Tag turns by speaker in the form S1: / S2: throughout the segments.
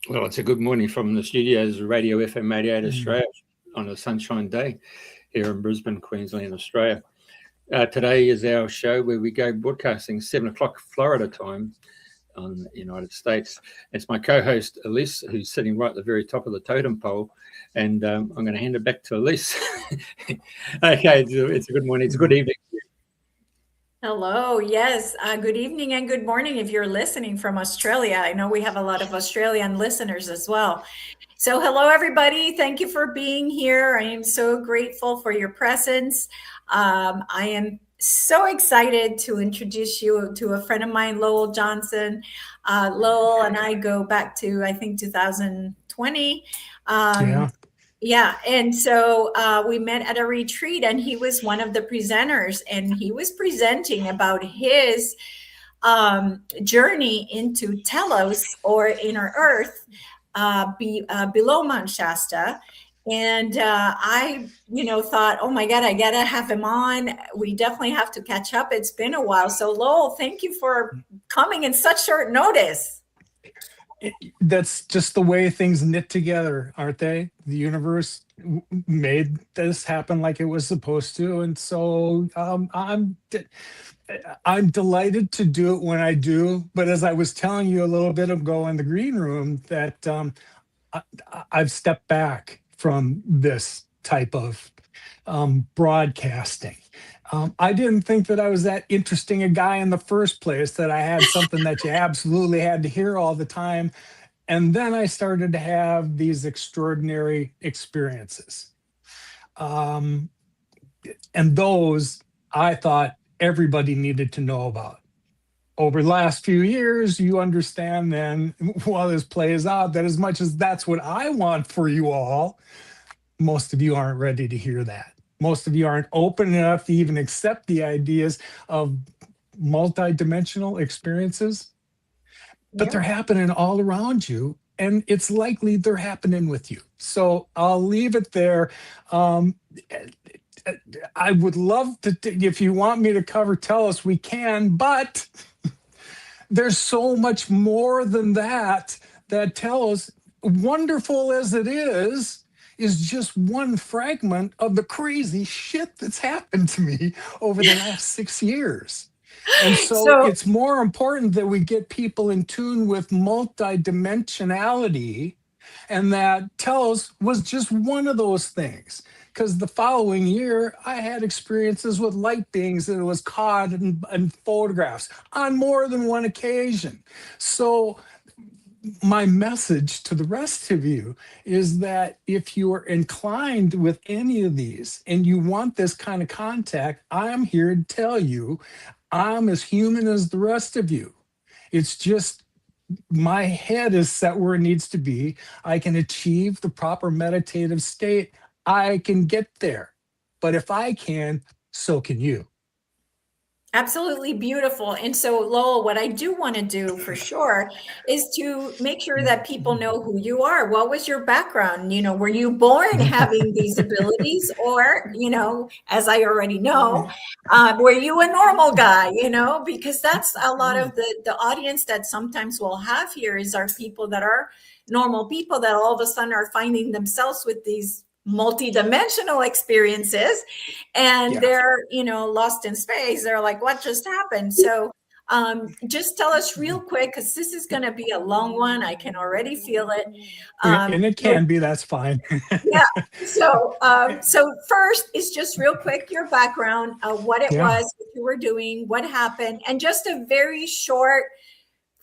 S1: Well, it's a good morning from the studios of Radio FM88
S2: Mm.
S1: Australia on a sunshine day here in Brisbane, Queensland, Australia. Today is our show where we go broadcasting 7 o'clock Florida time on the United States. It's my co-host, Elise, who's sitting right at the very top of the totem pole. And I'm going to hand it back to Elise. Okay, it's a good morning. It's a good evening.
S3: Hello. Yes. Good evening and good morning if you're listening from Australia. I know we have a lot of Australian listeners as well. So hello, everybody. Thank you for being here. I am so grateful for your presence. I am so excited to introduce you to a friend of mine, Lowell Johnson. Lowell and I go back to, I think, 2020. Yeah. And so we met at a retreat and he was one of the presenters and he was presenting about his journey into Telos, or inner earth, below Mount Shasta. And I, thought, oh my God, I got to have him on. We definitely have to catch up. It's been a while. So Lowell, thank you for coming in such short notice.
S2: That's just the way things knit together, aren't they? The universe made this happen like it was supposed to, and so I'm delighted to do it when I do. But as I was telling you a little bit ago in the green room, that I've stepped back from this type of broadcasting. I didn't think that I was that interesting a guy in the first place, that I had something that you absolutely had to hear all the time. And then I started to have these extraordinary experiences. And those I thought everybody needed to know about. Over the last few years, you understand then, while this plays out, that as much as that's what I want for you all, most of you aren't ready to hear that. Most of you aren't open enough to even accept the ideas of multidimensional experiences, but they're happening all around you, and it's likely they're happening with you. So I'll leave it there. I would love to, if you want me to cover Telos, we can, but there's so much more than that. That Telos, wonderful as it is just one fragment of the crazy shit that's happened to me over the last 6 years. And so it's more important that we get people in tune with multidimensionality, and that Telos was just one of those things. Because the following year, I had experiences with light beings that was caught in photographs on more than one occasion. So my message to the rest of you is that if you are inclined with any of these and you want this kind of contact, I'm here to tell you I'm as human as the rest of you. It's just my head is set where it needs to be. I can achieve the proper meditative state. I can get there. But if I can, so can you.
S3: Absolutely beautiful. And so, Lowell, what I do want to do for sure is to make sure that people know who you are. What was your background? Were you born having these abilities, or, as I already know, were you a normal guy, because that's a lot of the audience that sometimes we'll have here is our people that are normal people that all of a sudden are finding themselves with these multi-dimensional experiences, and they're lost in space. They're like, what just happened? So just tell us real quick, because this is going to be a long one. I can already feel it.
S2: And it can be, that's fine.
S3: Yeah. So first is just real quick your background, what it was, what you were doing, what happened, and just a very short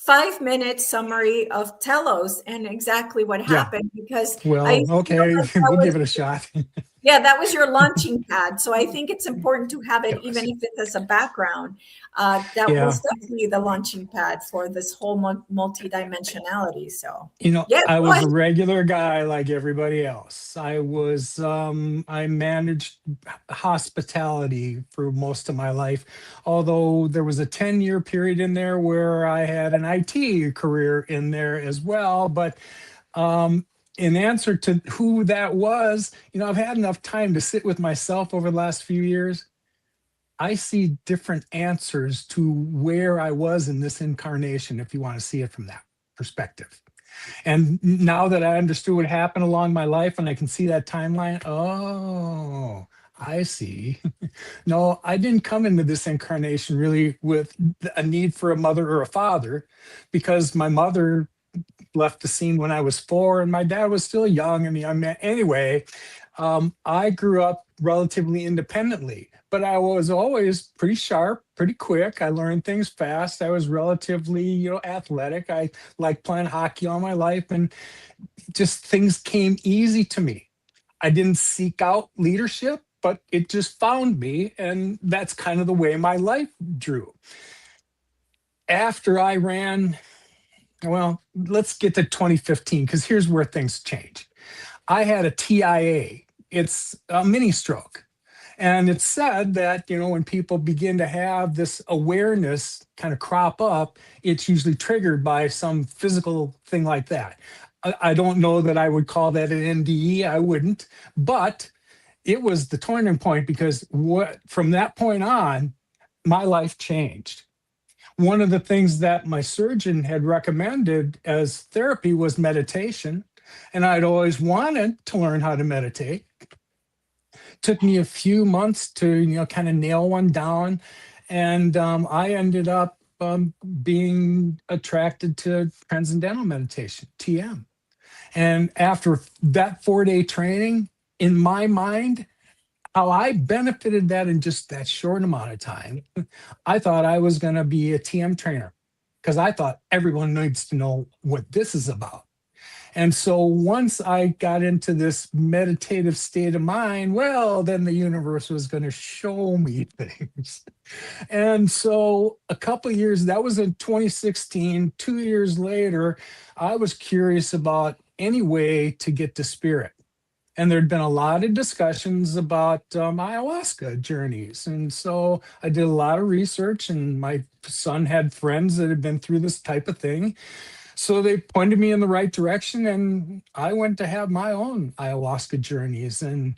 S3: 5-minute summary of Telos and exactly what happened, because
S2: we'll give it a shot.
S3: Yeah, that was your launching pad. So I think it's important to have it, even if it's as a background. That was definitely the launching pad for this whole multidimensionality. So,
S2: I was a regular guy like everybody else. I managed hospitality for most of my life, although there was a 10-year period in there where I had an IT career in there as well. But in answer to who that was, I've had enough time to sit with myself over the last few years. I see different answers to where I was in this incarnation, if you want to see it from that perspective. And now that I understood what happened along my life and I can see that timeline, oh, I see. No, I didn't come into this incarnation really with a need for a mother or a father, because my mother left the scene when I was 4 and my dad was still young. Anyway, I grew up relatively independently, but I was always pretty sharp, pretty quick. I learned things fast. I was relatively, athletic. I liked playing hockey all my life, and just things came easy to me. I didn't seek out leadership, but it just found me, and that's kind of the way my life drew. After I ran, well, let's get to 2015, because here's where things change. I had a TIA. It's a mini stroke. And it's said that, when people begin to have this awareness kind of crop up, it's usually triggered by some physical thing like that. I don't know that I would call that an NDE. I wouldn't. But it was the turning point, because from that point on, my life changed. One of the things that my surgeon had recommended as therapy was meditation. And I'd always wanted to learn how to meditate. Took me a few months to, kind of nail one down. And I ended up being attracted to transcendental meditation, TM. And after that 4-day training, in my mind, how I benefited that in just that short amount of time, I thought I was going to be a TM trainer, because I thought everyone needs to know what this is about. And so once I got into this meditative state of mind, well, then the universe was going to show me things. And so a couple of years, that was in 2016, 2 years later, I was curious about any way to get to spirit. And there'd been a lot of discussions about ayahuasca journeys. And so I did a lot of research, and my son had friends that had been through this type of thing. So they pointed me in the right direction, and I went to have my own ayahuasca journeys. And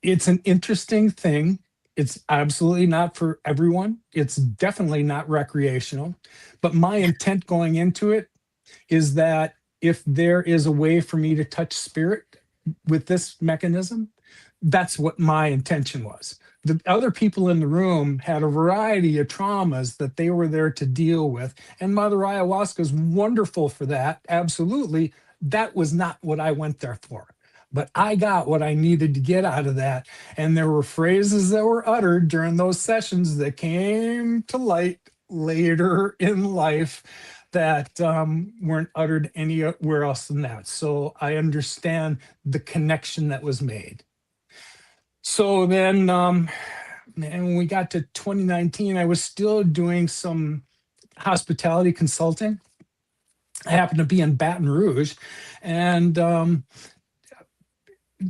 S2: it's an interesting thing. It's absolutely not for everyone. It's definitely not recreational. But my intent going into it is that if there is a way for me to touch spirit with this mechanism, that's what my intention was. The other people in the room had a variety of traumas that they were there to deal with. And Mother Ayahuasca is wonderful for that. Absolutely. That was not what I went there for. But I got what I needed to get out of that. And there were phrases that were uttered during those sessions that came to light later in life that weren't uttered anywhere else than that. So I understand the connection that was made. So then, and when we got to 2019, I was still doing some hospitality consulting. I happened to be in Baton Rouge, and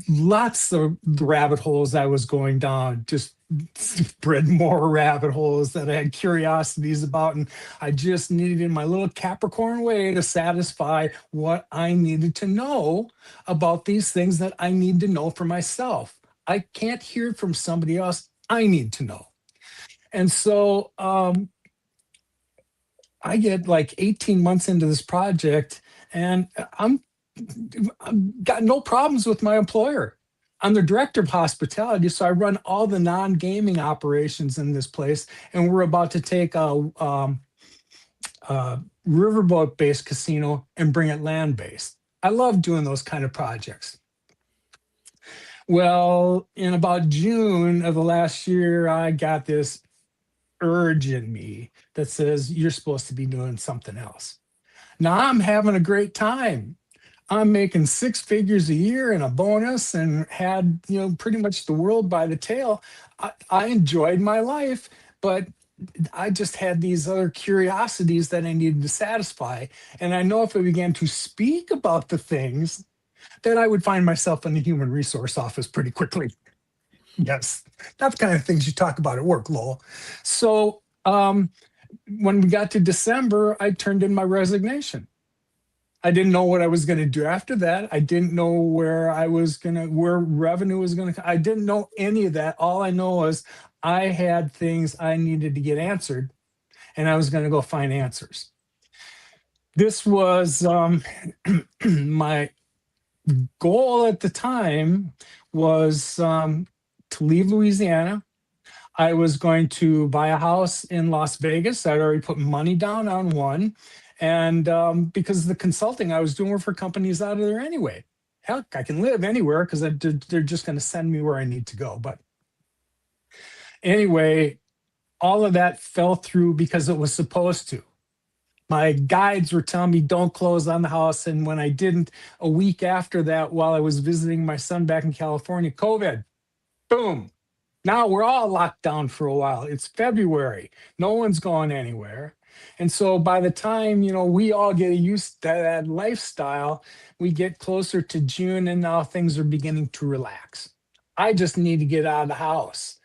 S2: lots of the rabbit holes I was going down just spread more rabbit holes that I had curiosities about. And I just needed, in my little Capricorn way, to satisfy what I needed to know about these things that I need to know for myself. I can't hear from somebody else. I need to know. And so I get like 18 months into this project, and I've got no problems with my employer. I'm the director of hospitality, so I run all the non-gaming operations in this place, and we're about to take a riverboat-based casino and bring it land-based. I love doing those kind of projects. Well, in about June of the last year, I got this urge in me that says, you're supposed to be doing something else. Now I'm having a great time. I'm making 6 figures a year and a bonus, and had, pretty much the world by the tail. I enjoyed my life, but I just had these other curiosities that I needed to satisfy. And I know if I began to speak about the things, that I would find myself in the human resource office pretty quickly. Yes, that's the kind of things you talk about at work, Lowell. So when we got to December, I turned in my resignation. I didn't know what I was going to do after that. I didn't know where revenue was going to. I didn't know any of that. All I know was I had things I needed to get answered, and I was going to go find answers. This was my goal at the time was to leave Louisiana. I was going to buy a house in Las Vegas. I'd already put money down on one. And because the consulting I was doing were for companies out of there anyway. Heck, I can live anywhere because they're just going to send me where I need to go. But anyway, all of that fell through because it was supposed to. My guides were telling me don't close on the house. And when I didn't, a week after that, while I was visiting my son back in California, COVID, boom. Now we're all locked down for a while. It's February. No one's going anywhere. And so by the time, we all get used to that lifestyle, we get closer to June and now things are beginning to relax. I just need to get out of the house.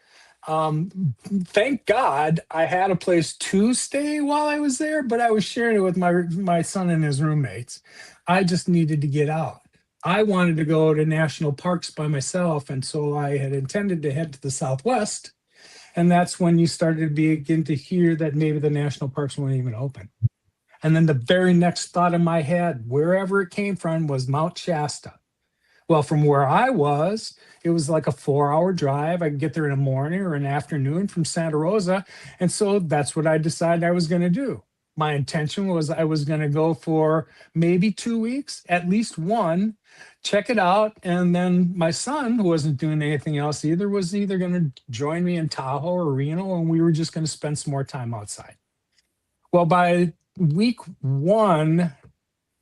S2: Thank God I had a place to stay while I was there, but I was sharing it with my son and his roommates. I just needed to get out. I wanted to go to national parks by myself, and so I had intended to head to the Southwest, and that's when you started to begin to hear that maybe the national parks weren't even open. And then the very next thought in my head, wherever it came from, was Mount Shasta. Well, from where I was, it was like a 4-hour drive. I could get there in the morning or an afternoon from Santa Rosa, and so that's what I decided I was going to do. My intention was I was going to go for maybe 2 weeks, at least one, check it out. And then my son, who wasn't doing anything else either, was either going to join me in Tahoe or Reno, and we were just going to spend some more time outside. Well, by week one,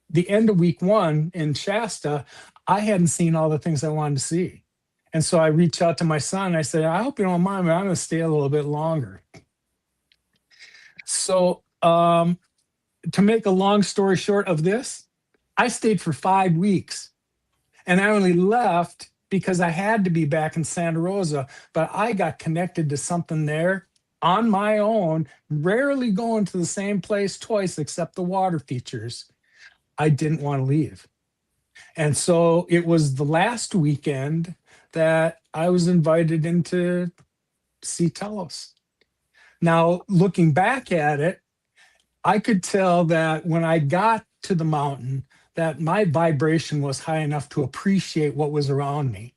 S2: the end of week one in Shasta, I hadn't seen all the things I wanted to see. And so I reached out to my son. I said, I hope you don't mind, but I'm going to stay a little bit longer. So to make a long story short of this, I stayed for 5 weeks, and I only left because I had to be back in Santa Rosa, but I got connected to something there on my own, rarely going to the same place twice except the water features. I didn't want to leave. And so it was the last weekend that I was invited in to see Telos. Now, looking back at it, I could tell that when I got to the mountain, that my vibration was high enough to appreciate what was around me.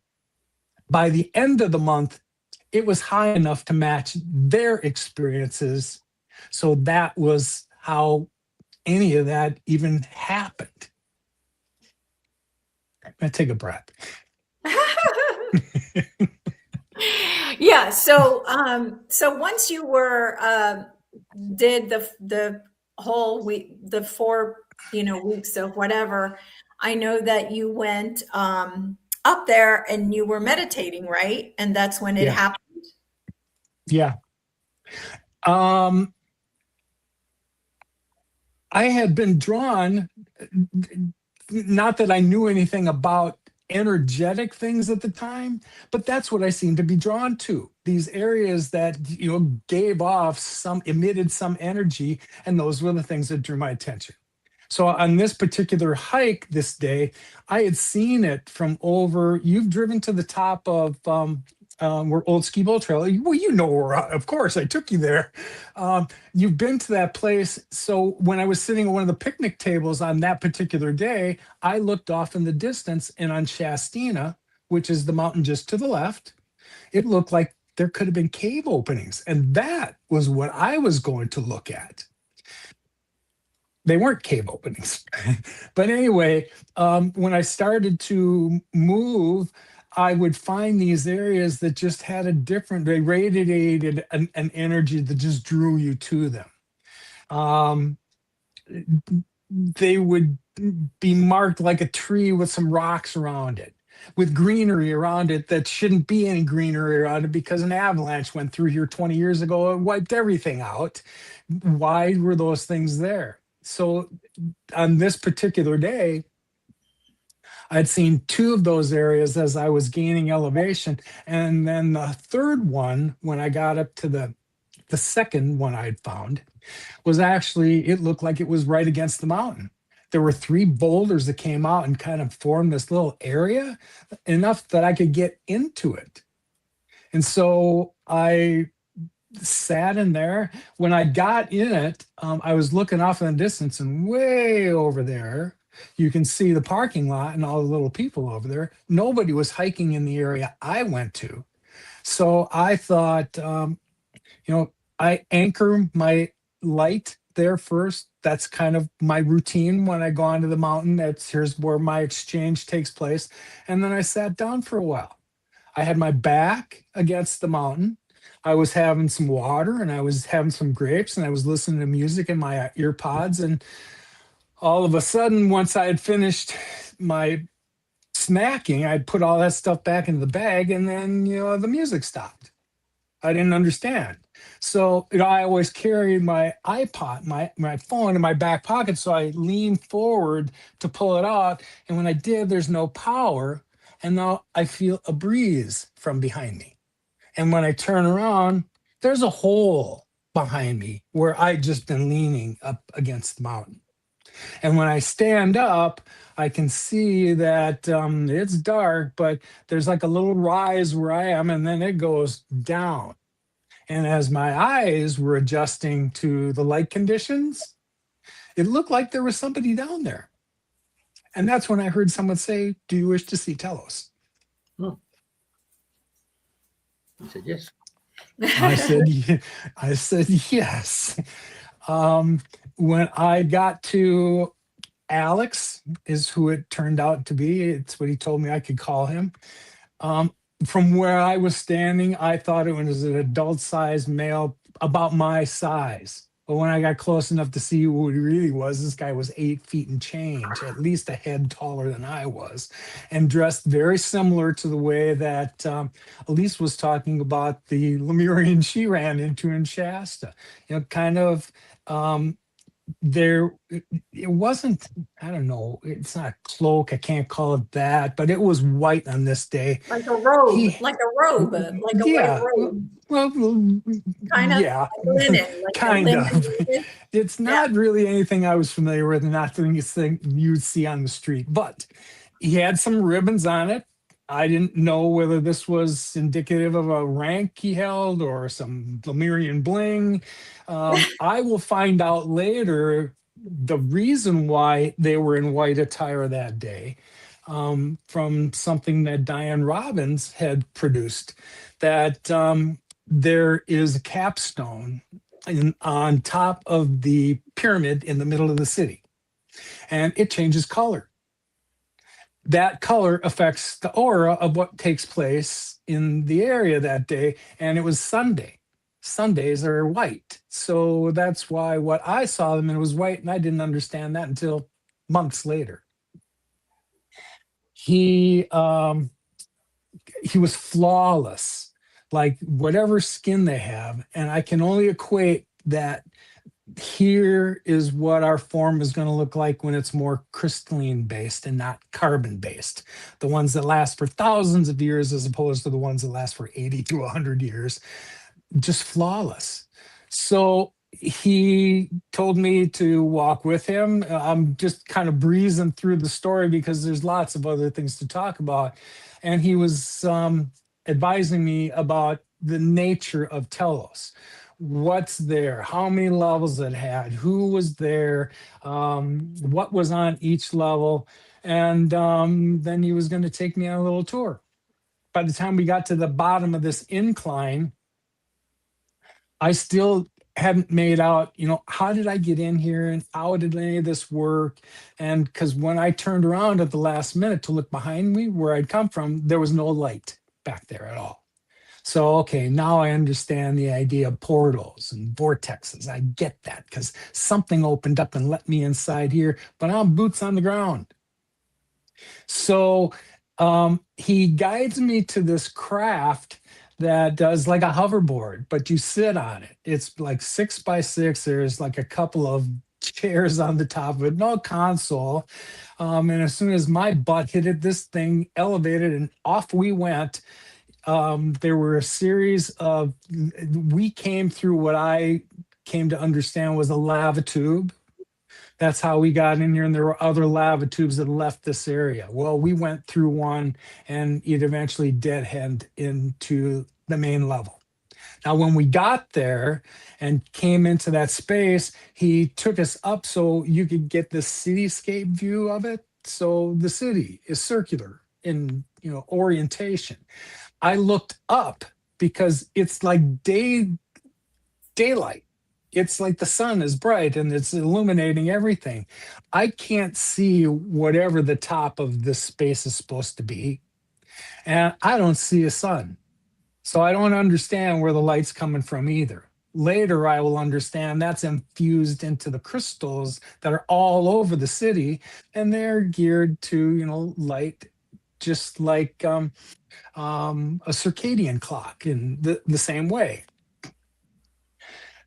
S2: By the end of the month, it was high enough to match their experiences. So that was how any of that even happened. I'm going to take a breath.
S3: Yeah. So once you were did the whole week, the 4 weeks of whatever, I know that you went up there and you were meditating, right? And that's when it happened.
S2: Yeah. I had been drawn, not that I knew anything about energetic things at the time, but that's what I seemed to be drawn to. These areas that, gave off emitted some energy, and those were the things that drew my attention. So on this particular hike this day, I had seen it from over, you've driven to the top of where Old Ski Bowl Trail. Well, where, of course, I took you there. You've been to that place. So when I was sitting at one of the picnic tables on that particular day, I looked off in the distance, and on Shastina, which is the mountain just to the left, it looked like there could have been cave openings. And that was what I was going to look at. They weren't cave openings. But anyway, when I started to move, I would find these areas that just had they radiated an energy that just drew you to them. They would be marked like a tree with some rocks around it, with greenery around it that shouldn't be any greenery around it because an avalanche went through here 20 years ago and wiped everything out. Why were those things there? So on this particular day, I'd seen 2 of those areas as I was gaining elevation. And then the third one, when I got up to the second one I'd found, was actually, it looked like it was right against the mountain. There were 3 boulders that came out and kind of formed this little area, enough that I could get into it. And so I sat in there. When I got in it, I was looking off in the distance, and way over there, you can see the parking lot and all the little people over there. Nobody was hiking in the area I went to. So I thought, I anchor my light there first. That's kind of my routine when I go onto the mountain. Here's where my exchange takes place. And then I sat down for a while. I had my back against the mountain. I was having some water, and I was having some grapes, and I was listening to music in my ear pods. And all of a sudden, once I had finished my snacking, I'd put all that stuff back into the bag, and then, the music stopped. I didn't understand. So, I always carry my iPod, my phone in my back pocket. So I leaned forward to pull it out. And when I did, there's no power. And now I feel a breeze from behind me. And when I turn around, there's a hole behind me where I'd just been leaning up against the mountain. And when I stand up, I can see that it's dark, but there's like a little rise where I am, and then it goes down. And as my eyes were adjusting to the light conditions, it looked like there was somebody down there. And that's when I heard someone say, "Do you wish to see Telos?"
S1: Oh. I said yes.
S2: I said yes. When I got to Alex, is who it turned out to be. It's what he told me I could call him. From where I was standing, I thought it was an adult-sized male about my size. But when I got close enough to see who he really was, this guy was 8 feet and change, at least a head taller than I was, and dressed very similar to the way that Elisa was talking about the Lemurian she ran into in Shasta. Kind of there, it wasn't, I don't know, it's not a cloak, I can't call it that, but it was white on this day.
S3: Like a robe, like a white robe.
S2: Well,
S3: kind of,
S2: yeah,
S3: like linen, like
S2: kind of. It's not really anything I was familiar with, and not the thing you'd see on the street, but he had some ribbons on it. I didn't know whether this was indicative of a rank he held or some Lemurian bling. I will find out later the reason why they were in white attire that day, from something that Diane Robbins had produced, that there is a capstone on top of the pyramid in the middle of the city, and it changes color. That color affects the aura of what takes place in the area that day. And it was Sunday. Sundays are white. So that's why what I saw them, and it was white, and I didn't understand that until months later. He was flawless, like whatever skin they have. And I can only equate that here is what our form is going to look like when it's more crystalline based and not carbon based. The ones that last for thousands of years as opposed to the ones that last for 80 to 100 years. Just flawless. So he told me to walk with him. I'm just kind of breezing through the story because there's lots of other things to talk about. And he was advising me about the nature of Telos. What's there, how many levels it had, who was there, what was on each level. And then he was going to take me on a little tour. By the time we got to the bottom of this incline, I still hadn't made out, how did I get in here and how did any of this work? And because when I turned around at the last minute to look behind me where I'd come from, there was no light back there at all. So, okay, now I understand the idea of portals and vortexes. I get that because something opened up and let me inside here, but I'm boots on the ground. So he guides me to this craft that does like a hoverboard, but you sit on it. It's like 6 by 6. There's like a couple of chairs on the top of it, no console. And as soon as my butt hit it, this thing elevated and off we went. There were a series of, we came through what I came to understand was a lava tube. That's how we got in here, and there were other lava tubes that left this area. Well, we went through one, and it eventually dead-end into the main level. Now, when we got there and came into that space, he took us up so you could get the cityscape view of it. So the city is circular in, orientation. I looked up because it's like daylight. It's like the sun is bright and it's illuminating everything. I can't see whatever the top of this space is supposed to be. And I don't see a sun. So I don't understand where the light's coming from either. Later, I will understand that's infused into the crystals that are all over the city, and they're geared to, light, just like a circadian clock in the same way.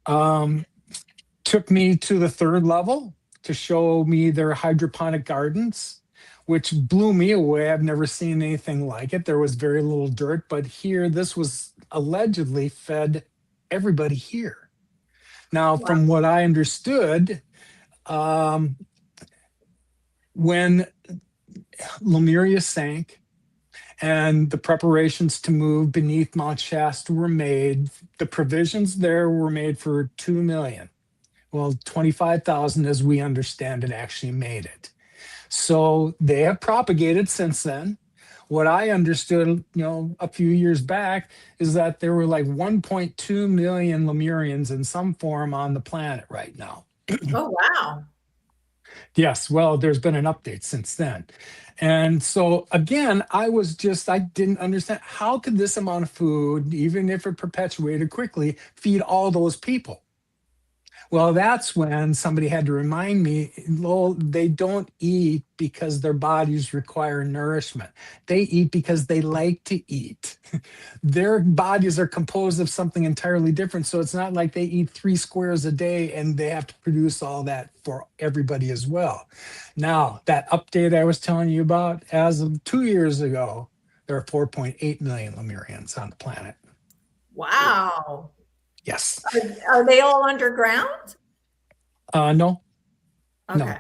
S2: Took me to the third level to show me their hydroponic gardens, which blew me away. I've never seen anything like it. There was very little dirt, but here, this was allegedly fed everybody here. Now,
S3: Wow.
S2: from what I understood, when Lemuria sank and the preparations to move beneath Mount Shasta were made, the provisions there were made for 2 million. Well, 25,000, as we understand it, actually made it. So they have propagated since then. What I understood, a few years back is that there were like 1.2 million Lemurians in some form on the planet right now.
S3: Oh, wow.
S2: Yes, well, there's been an update since then. And so again, I didn't understand how could this amount of food, even if it perpetuated quickly, feed all those people? Well, that's when somebody had to remind me, Lowell, they don't eat because their bodies require nourishment. They eat because they like to eat. Their bodies are composed of something entirely different. So it's not like they eat 3 squares a day and they have to produce all that for everybody as well. Now, that update I was telling you about, as of 2 years ago, there are 4.8 million Lemurians on the planet.
S3: Wow.
S2: Yes.
S3: Are they all underground?
S2: No.
S3: Okay.
S2: No.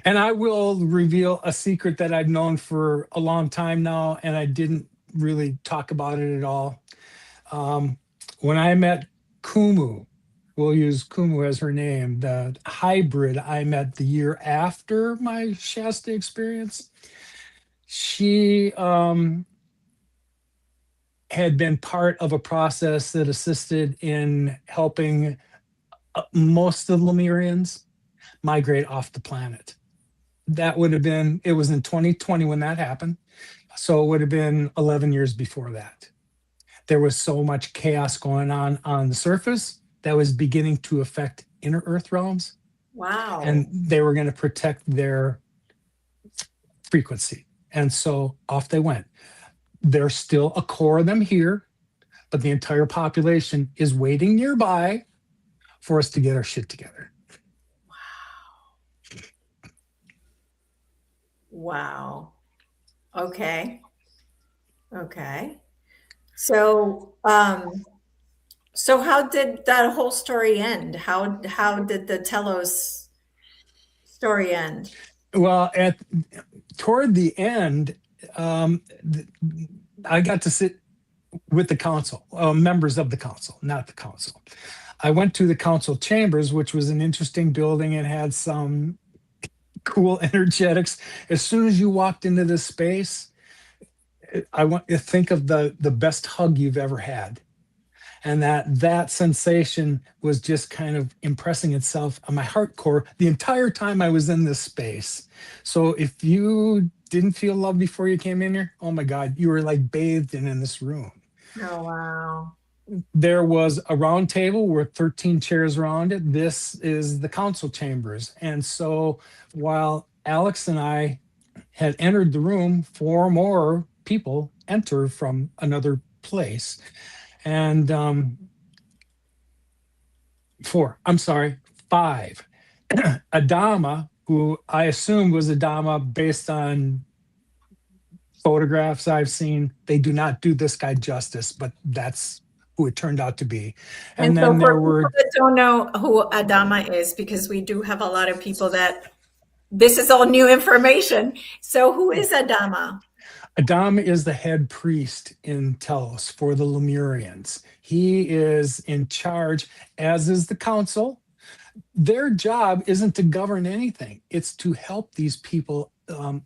S2: And I will reveal a secret that I've known for a long time now, and I didn't really talk about it at all. When I met Kumu, we'll use Kumu as her name, the hybrid I met the year after my Shasta experience, she had been part of a process that assisted in helping most of the Lemurians migrate off the planet. That would have been, it was in 2020 when that happened. So it would have been 11 years before that. There was so much chaos going on the surface that was beginning to affect inner Earth realms.
S3: Wow.
S2: And they were going to protect their frequency. And so off they went. There's still a core of them here, but the entire population is waiting nearby for us to get our shit together.
S3: Wow. Okay. So, how did that whole story end? How did the Telos story end?
S2: Well, toward the end, I got to sit with the council, members of the council, not the council. I went to the council chambers, which was an interesting building and had some cool energetics. As soon as you walked into this space, I want you to think of the best hug you've ever had. And that sensation was just kind of impressing itself on my heart core the entire time I was in this space. So if you didn't feel love before you came in here, oh my God, you were like bathed in this room.
S3: Oh, wow.
S2: There was a round table with 13 chairs around it. This is the council chambers. And so while Alex and I had entered the room, 4 more people entered from another place. And 5. Adama, who I assumed was Adama based on photographs I've seen, they do not do this guy justice, but that's who it turned out to be. And
S3: so
S2: then
S3: for
S2: there were...
S3: people that don't know who Adama is, because we do have a lot of people that this is all new information. So who is Adama?
S2: Adam is the head priest in Telos for the Lemurians. He is in charge, as is the council. Their job isn't to govern anything. It's to help these people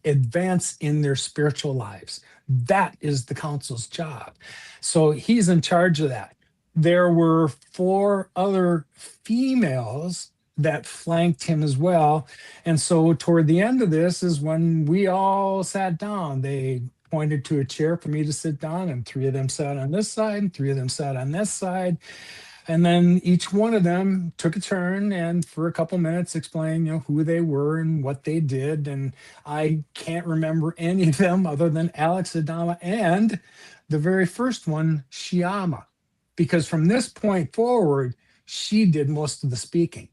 S2: advance in their spiritual lives. That is the council's job. So he's in charge of that. There were 4 other females that flanked him as well. And so toward the end of this is when we all sat down. They pointed to a chair for me to sit down, and 3 of them sat on this side, and 3 of them sat on this side. And then each one of them took a turn and for a couple minutes explained, who they were and what they did. And I can't remember any of them other than Alex Adama and the very first one, Shyama, because from this point forward, she did most of the speaking.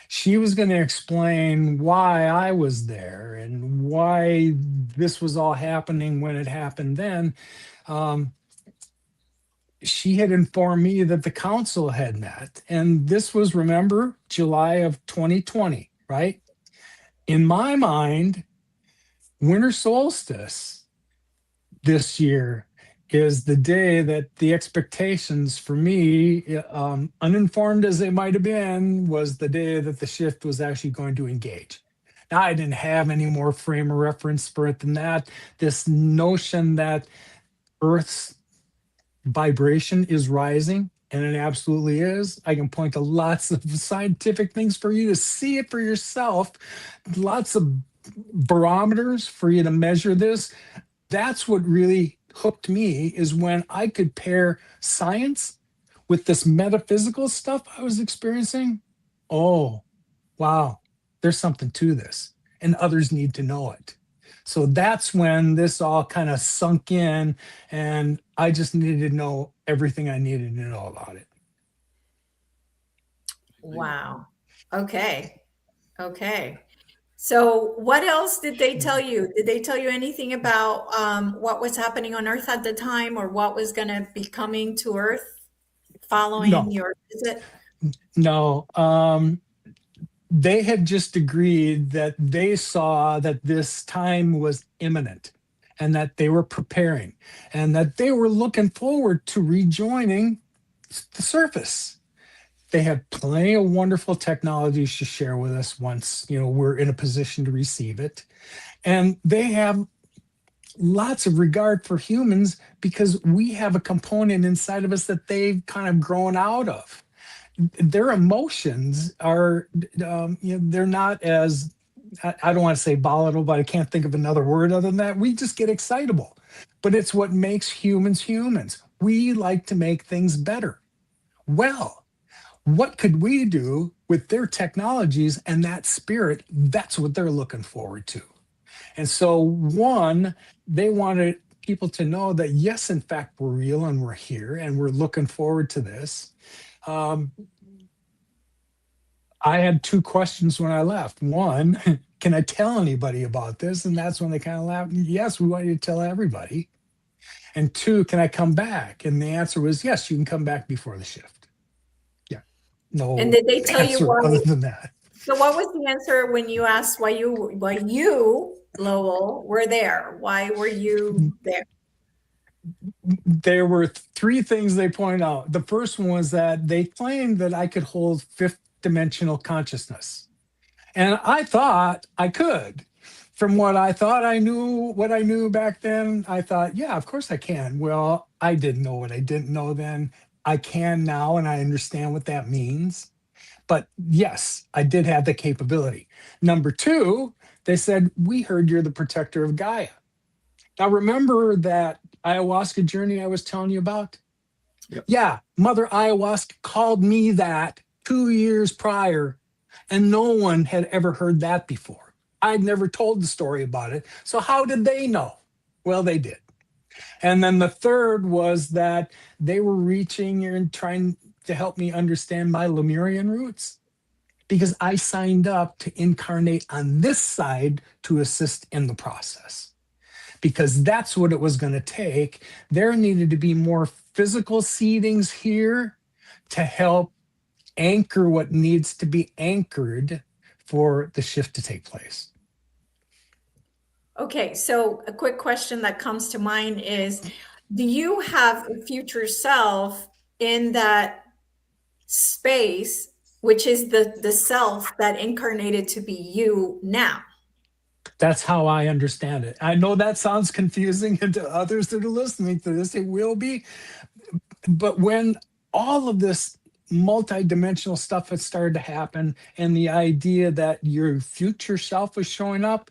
S2: She was going to explain why I was there and why this was all happening when it happened then. She had informed me that the council had met, and this was, remember, July of 2020, right? In my mind, winter solstice this year is the day that the expectations for me, uninformed as they might have been, was the day that the shift was actually going to engage. Now, I didn't have any more frame of reference for it than that. This notion that Earth's vibration is rising, and it absolutely is. I can point to lots of scientific things for you to see it for yourself, lots of barometers for you to measure this. That's what really hooked me, is when I could pair science with this metaphysical stuff I was experiencing. Oh, wow, there's something to this, and others need to know it. So that's when this all kind of sunk in, and I just needed to know everything I needed to know about it.
S3: Wow. Okay. So what else did they tell you? Did they tell you anything about what was happening on Earth at the time, or what was going to be coming to Earth following your visit?
S2: No. They had just agreed that they saw that this time was imminent and that they were preparing and that they were looking forward to rejoining the surface. They have plenty of wonderful technologies to share with us once, we're in a position to receive it. And they have lots of regard for humans because we have a component inside of us that they've kind of grown out of. Their emotions are, they're not as, I don't want to say volatile, but I can't think of another word other than that. We just get excitable. But it's what makes humans humans. We like to make things better. Well, what could we do with their technologies and that spirit? That's what they're looking forward to. And so, one, they wanted people to know that, yes, in fact, we're real and we're here and we're looking forward to this. I had 2 questions when I left. One, can I tell anybody about this? And that's when they kind of laughed. Yes, we want you to tell everybody. And 2, can I come back? And the answer was, yes, you can come back before the shift. Yeah. No.
S3: And did they tell you why?
S2: Other than that.
S3: So what was the answer when you asked why you, Lowell, were there? Why were you there?
S2: There were 3 things they pointed out. The first one was that they claimed that I could hold 5th dimensional consciousness. And I thought I could. From what I thought I knew, what I knew back then, I thought, yeah, of course I can. Well, I didn't know what I didn't know then. I can now, and I understand what that means. But yes, I did have the capability. Number 2, they said, we heard you're the protector of Gaia. Now, remember that ayahuasca journey I was telling you about?
S1: Yep.
S2: Yeah, Mother Ayahuasca called me that 2 years prior, and no one had ever heard that before. I'd never told the story about it. So how did they know? Well, they did. And then the third was that they were reaching and trying to help me understand my Lemurian roots, because I signed up to incarnate on this side to assist in the process. Because that's what it was going to take. There needed to be more physical seedings here to help anchor what needs to be anchored for the shift to take place.
S3: Okay, so a quick question that comes to mind is, do you have a future self in that space, which is the self that incarnated to be you now?
S2: That's how I understand it. I know that sounds confusing, and to others that are listening to this, it will be. But when all of this multidimensional stuff had started to happen, and the idea that your future self was showing up,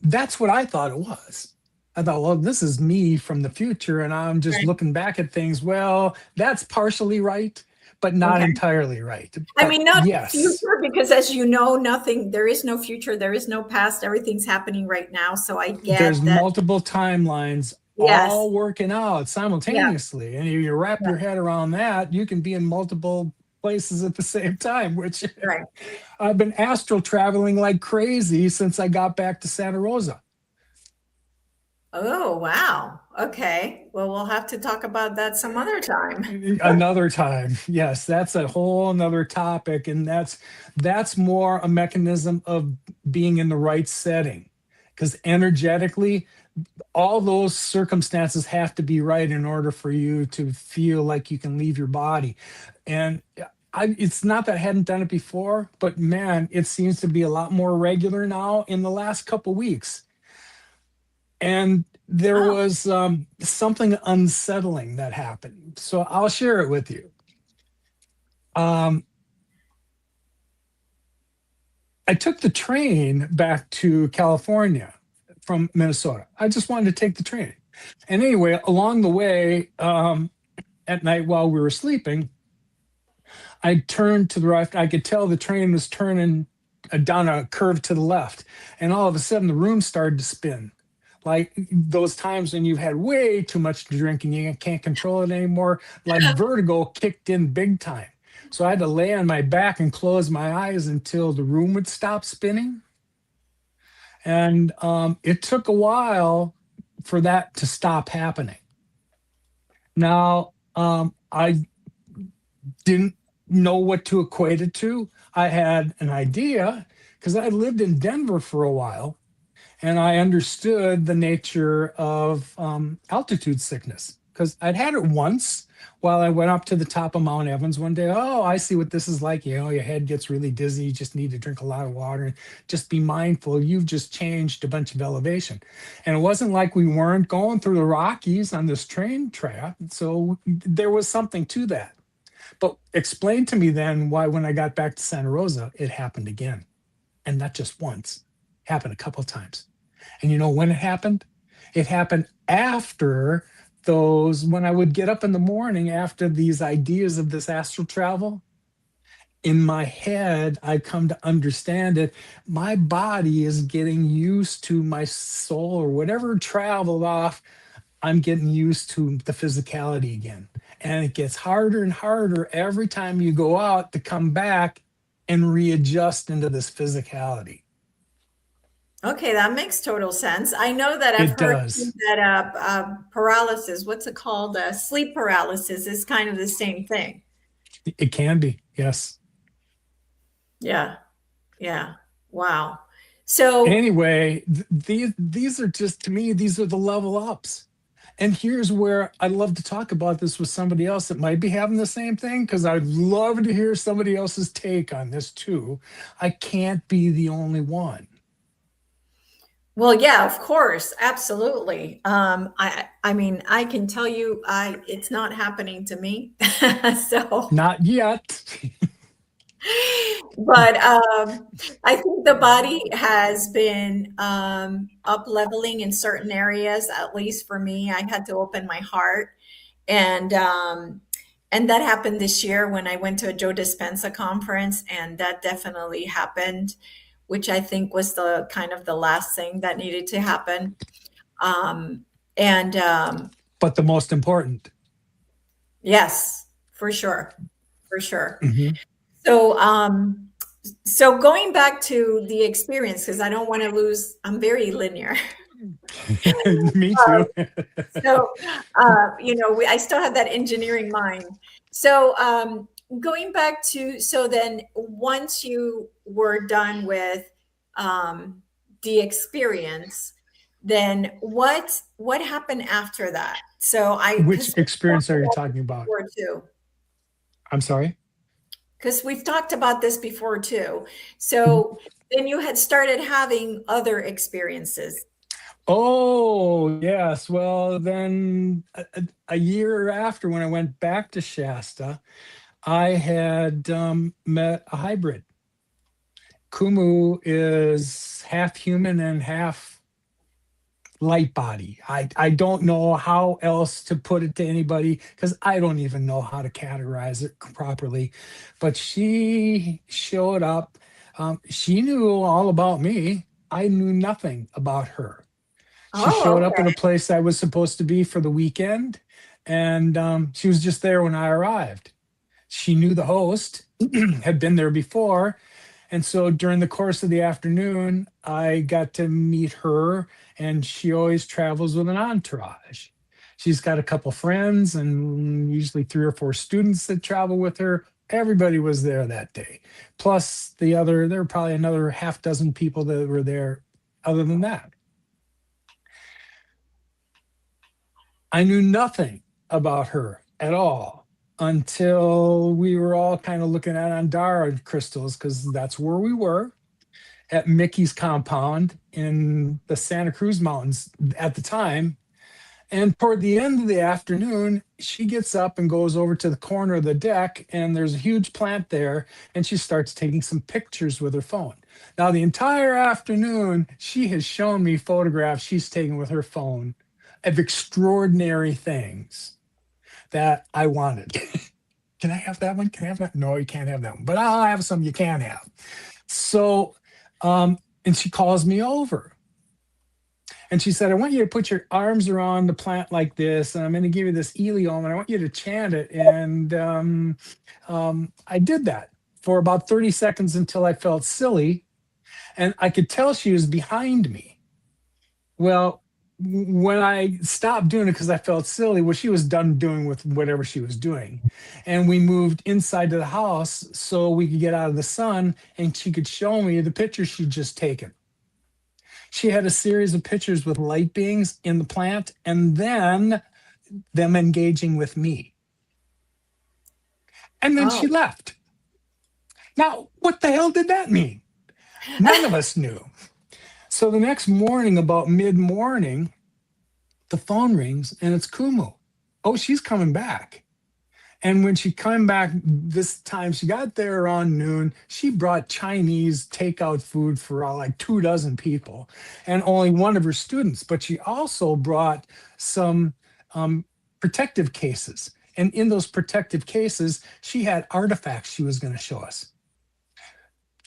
S2: that's what I thought it was. I thought, well, this is me from the future, and I'm just
S3: Right.
S2: looking back at things. Well, that's partially right, but not
S3: Okay.
S2: entirely right.
S3: I
S2: But
S3: mean, not
S2: yes,
S3: future, because as you know, there is no future, there is no past, everything's happening right now. So I
S2: there's
S3: get that.
S2: multiple timelines
S3: Yes.
S2: all working out
S3: Yeah.
S2: simultaneously. And if you wrap
S3: Yeah.
S2: your head around that, you can be in multiple places at the same time, which
S3: Right.
S2: I've been astral traveling like crazy since I got back to Santa Rosa.
S3: Oh, wow. Okay. Well, we'll have to talk about that some other time.
S2: Another time. Yes, that's a whole another topic. And that's more a mechanism of being in the right setting. Because energetically, all those circumstances have to be right in order for you to feel like you can leave your body. And it's not that I hadn't done it before, but man, it seems to be a lot more regular now in the last couple weeks. And there
S3: Oh,
S2: was something unsettling that happened. So I'll share it with you. I took the train back to California from Minnesota. I just wanted to take the train. And anyway, along the way, at night while we were sleeping, I turned to the right. I could tell the train was turning down a curve to the left. And all of a sudden, the room started to spin. Like those times when you've had way too much to drink and you can't control it anymore, like vertigo kicked in big time. So I had to lay on my back and close my eyes until the room would stop spinning. And it took a while for that to stop happening. Now, I didn't know what to equate it to. I had an idea because I lived in Denver for a while, and I understood the nature of altitude sickness because I'd had it once while I went up to the top of Mount Evans one day. Oh, I see what this is like. You know, your head gets really dizzy. You just need to drink a lot of water and just be mindful. You've just changed a bunch of elevation. And it wasn't like we weren't going through the Rockies on this train track. So there was something to that. But explain to me then why, when I got back to Santa Rosa, it happened again. And not just once, it happened a couple of times. And you know when it happened? It happened after those, when I would get up in the morning after these ideas of this astral travel. In my head, I come to understand it. My body is getting used to my soul or whatever traveled off. I'm getting used to the physicality again. And it gets harder and harder every time you go out to come back and readjust into this physicality.
S3: okay. That makes total sense. I know that I've
S2: It
S3: heard
S2: does.
S3: that paralysis, what's it called? Sleep paralysis is kind of the same thing.
S2: It can be, yes.
S3: Yeah. Yeah. Wow. So,
S2: Anyway, these are just, to me, these are the level ups. And here's where I'd love to talk about this with somebody else that might be having the same thing, because I'd love to hear somebody else's take on this too. I can't be the only one.
S3: well, yeah, of course. Absolutely. I mean, I can tell you, it's not happening to me. So,
S2: Not yet.
S3: but I think the body has been up leveling in certain areas. At least for me, I had to open my heart, and that happened this year when I went to a Joe Dispenza conference, and that definitely happened, which I think was the kind of the last thing that needed to happen. And
S2: But the most important.
S3: yes, for sure, for sure.
S2: Mhm.
S3: So going back to the experience, because I don't want to lose, I'm very linear.
S2: Me too.
S3: So, I still have that engineering mind. So going back to, so then once you were done with the experience, then what happened after that? So
S2: Which experience are you talking about?
S3: Too.
S2: I'm sorry?
S3: Because we've talked about this before too. So then you had started having other experiences.
S2: Oh, yes. Well, then a year after, when I went back to Shasta, I had met a hybrid. Kumu is half human and half light body. I don't know how else to put it to anybody, because I don't even know how to categorize it properly. But she showed up. She knew all about me. I knew nothing about her. She showed up at a place I was supposed to be for the weekend, and she was just there when I arrived. She knew the host, had been there before. And so during the course of the afternoon, I got to meet her, and she always travels with an entourage. She's got a couple friends and usually 3 or 4 students that travel with her. Everybody was there that day. Plus there were probably another half dozen people that were there other than that. I knew nothing about her at all until we were all kind of looking at Andara crystals, because that's where we were, at Mickey's compound in the Santa Cruz Mountains at the time. And toward the end of the afternoon, she gets up and goes over to the corner of the deck, and there's a huge plant there, and she starts taking some pictures with her phone. Now, the entire afternoon, she has shown me photographs she's taken with her phone of extraordinary things that I wanted. Can I have that one? Can I have that? No, you can't have that one. But I'll have some you can have. So, and she calls me over. And she said, I want you to put your arms around the plant like this, and I'm going to give you this Eliom, and I want you to chant it. And I did that for about 30 seconds until I felt silly. And I could tell she was behind me. Well, when I stopped doing it because I felt silly, well, she was done doing with whatever she was doing. And we moved inside to the house so we could get out of the sun, and she could show me the pictures she'd just taken. She had a series of pictures with light beings in the plant, and then them engaging with me. And then she left. Now, what the hell did that mean? None of us knew. So the next morning, about mid-morning, the phone rings, and it's Kumu. Oh, she's coming back. And when she came back this time, she got there around noon. She brought Chinese takeout food for like 24 people, and only one of her students. But she also brought some protective cases. And in those protective cases, she had artifacts she was going to show us.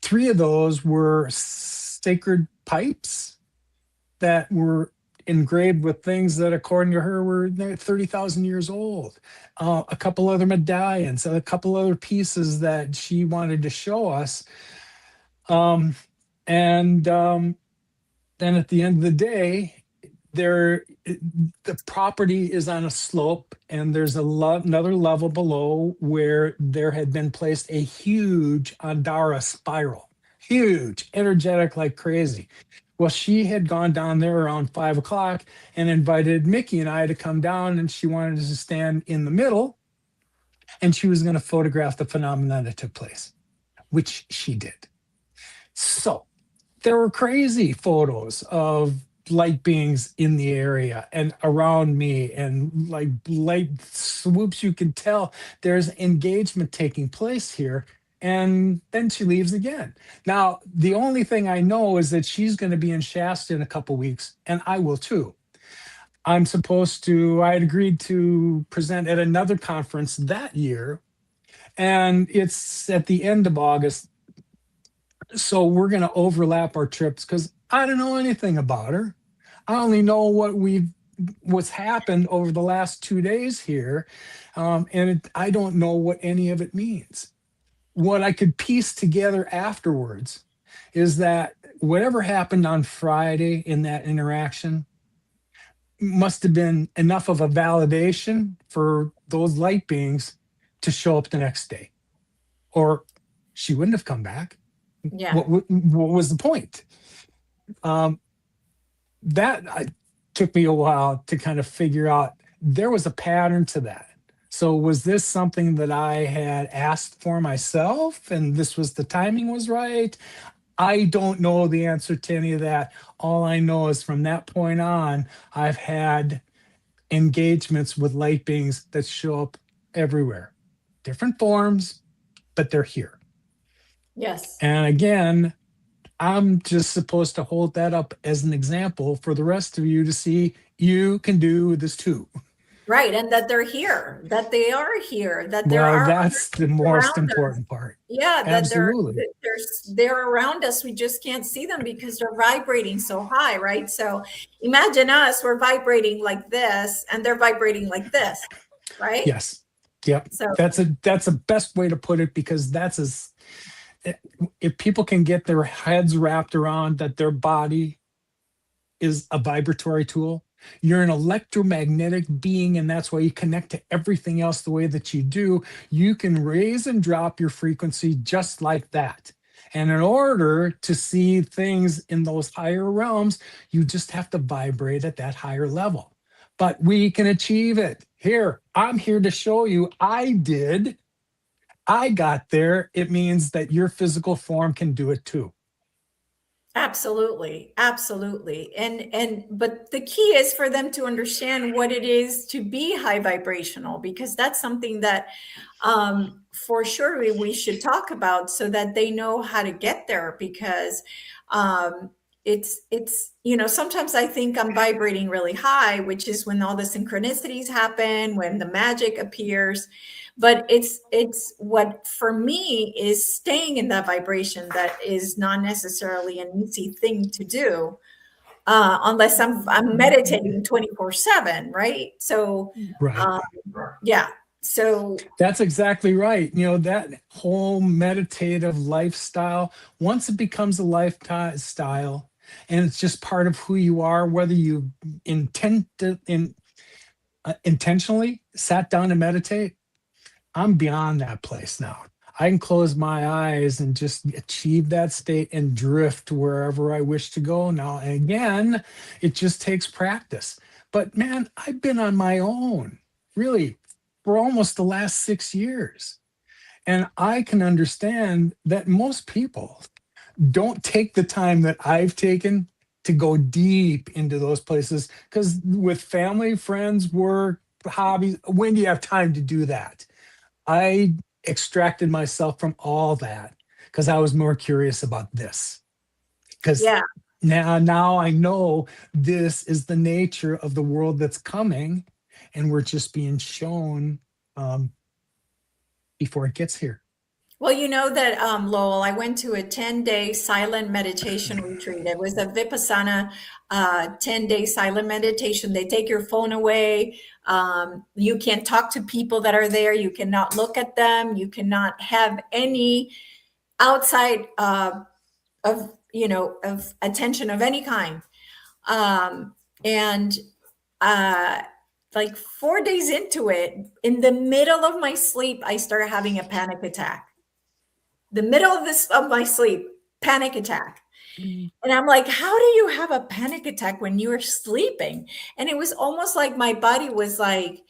S2: 3 of those were sacred pipes that were engraved with things that, according to her, were 30,000 years old. A couple other medallions, a couple other pieces that she wanted to show us. And then at the end of the day, the property is on a slope, and there's another level below where there had been placed a huge Andara spiral. Huge, energetic like crazy. Well, she had gone down there around 5 o'clock and invited Mickey and I to come down, and she wanted us to stand in the middle, and she was going to photograph the phenomenon that took place, which she did. So there were crazy photos of light beings in the area and around me, and like light swoops. You can tell there's engagement taking place here. And then she leaves again. Now, the only thing I know is that she's going to be in Shasta in a couple weeks, and I will too. I had agreed to present at another conference that year, and it's at the end of August. So we're going to overlap our trips, because I don't know anything about her. I only know what's happened over the last 2 days here, and I don't know what any of it means. What I could piece together afterwards is that whatever happened on Friday in that interaction must have been enough of a validation for those light beings to show up the next day, or she wouldn't have come back.
S3: Yeah.
S2: What was the point? took me a while to kind of figure out there was a pattern to that. So was this something that I had asked for myself and this was the timing was right? I don't know the answer to any of that. All I know is from that point on, I've had engagements with light beings that show up everywhere, different forms, but they're here.
S3: Yes.
S2: And again, I'm just supposed to hold that up as an example for the rest of you to see you can do this too.
S3: Right. And that they're here, that they are here, that there are.
S2: That's the most important part.
S3: Yeah, that
S2: absolutely.
S3: they're around us. We just can't see them because they're vibrating so high, right? So imagine us, we're vibrating like this and they're vibrating like this, right?
S2: Yes. Yep. So that's a best way to put it, because if people can get their heads wrapped around that their body is a vibratory tool, you're an electromagnetic being, and that's why you connect to everything else the way that you do. You can raise and drop your frequency just like that. And in order to see things in those higher realms, you just have to vibrate at that higher level. But we can achieve it. Here, I'm here to show you I did. I got there. It means that your physical form can do it too.
S3: Absolutely. Absolutely. But the key is for them to understand what it is to be high vibrational, because that's something that for sure we should talk about so that they know how to get there, because it's sometimes I think I'm vibrating really high, which is when all the synchronicities happen, when the magic appears. But it's what for me is staying in that vibration that is not necessarily an easy thing to do unless I'm meditating 24/7, right? So
S2: right.
S3: Yeah. So
S2: that's exactly right. That whole meditative lifestyle, once it becomes a lifestyle and it's just part of who you are, whether you intentionally sat down to meditate, I'm beyond that place now. I can close my eyes and just achieve that state and drift wherever I wish to go now. And again, it just takes practice. But man, I've been on my own, really, for almost the last 6 years. And I can understand that most people don't take the time that I've taken to go deep into those places, because with family, friends, work, hobbies, when do you have time to do that? I extracted myself from all that because I was more curious about this. Because now I know this is the nature of the world that's coming, and we're just being shown before it gets here.
S3: Well, you know that, Lowell, I went to a 10-day silent meditation retreat. It was a Vipassana 10-day silent meditation. They take your phone away. You can't talk to people that are there. You cannot look at them. You cannot have any outside of attention of any kind. Like 4 days into it, in the middle of my sleep, I started having a panic attack. The middle of my sleep, panic attack. And I'm like, how do you have a panic attack when you are sleeping? And it was almost like my body was like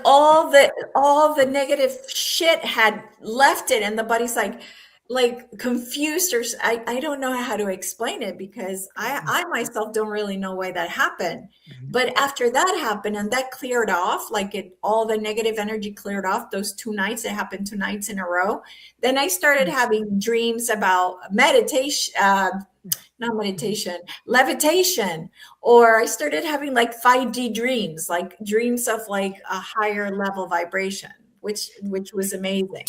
S3: all the negative shit had left it. And the body's like confused, or I don't know how to explain it, because I myself don't really know why that happened. But after that happened and that cleared off, all the negative energy cleared off those 2 nights, it happened 2 nights in a row. Then I started having dreams about levitation, or I started having 5D dreams, dreams of a higher level vibration, which was amazing.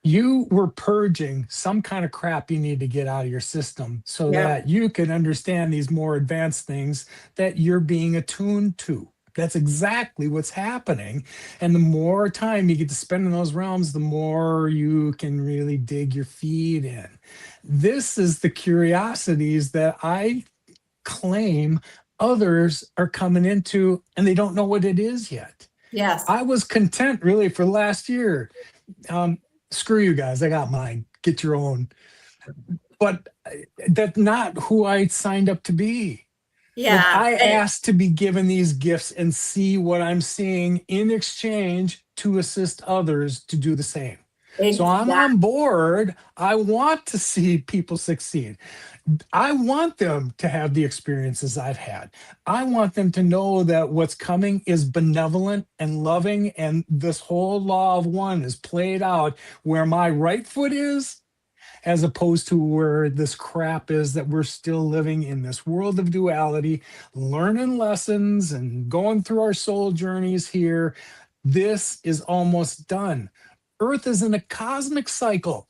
S2: You were purging some kind of crap you need to get out of your system so that you can understand these more advanced things that you're being attuned to. That's exactly what's happening. And the more time you get to spend in those realms, the more you can really dig your feet in. This is the curiosities that I claim others are coming into, and they don't know what it is yet.
S3: Yes.
S2: I was content, really, for the last year. Screw you guys, I got mine. Get your own. but that's not who I signed up to be. Like,
S3: Yeah.
S2: I asked to be given these gifts and see what I'm seeing in exchange to assist others to do the same. So I'm on board. I want to see people succeed. I want them to have the experiences I've had. I want them to know that what's coming is benevolent and loving, and this whole law of one is played out where my right foot is, as opposed to where this crap is that we're still living in this world of duality, learning lessons and going through our soul journeys here. This is almost done. Earth is in a cosmic cycle.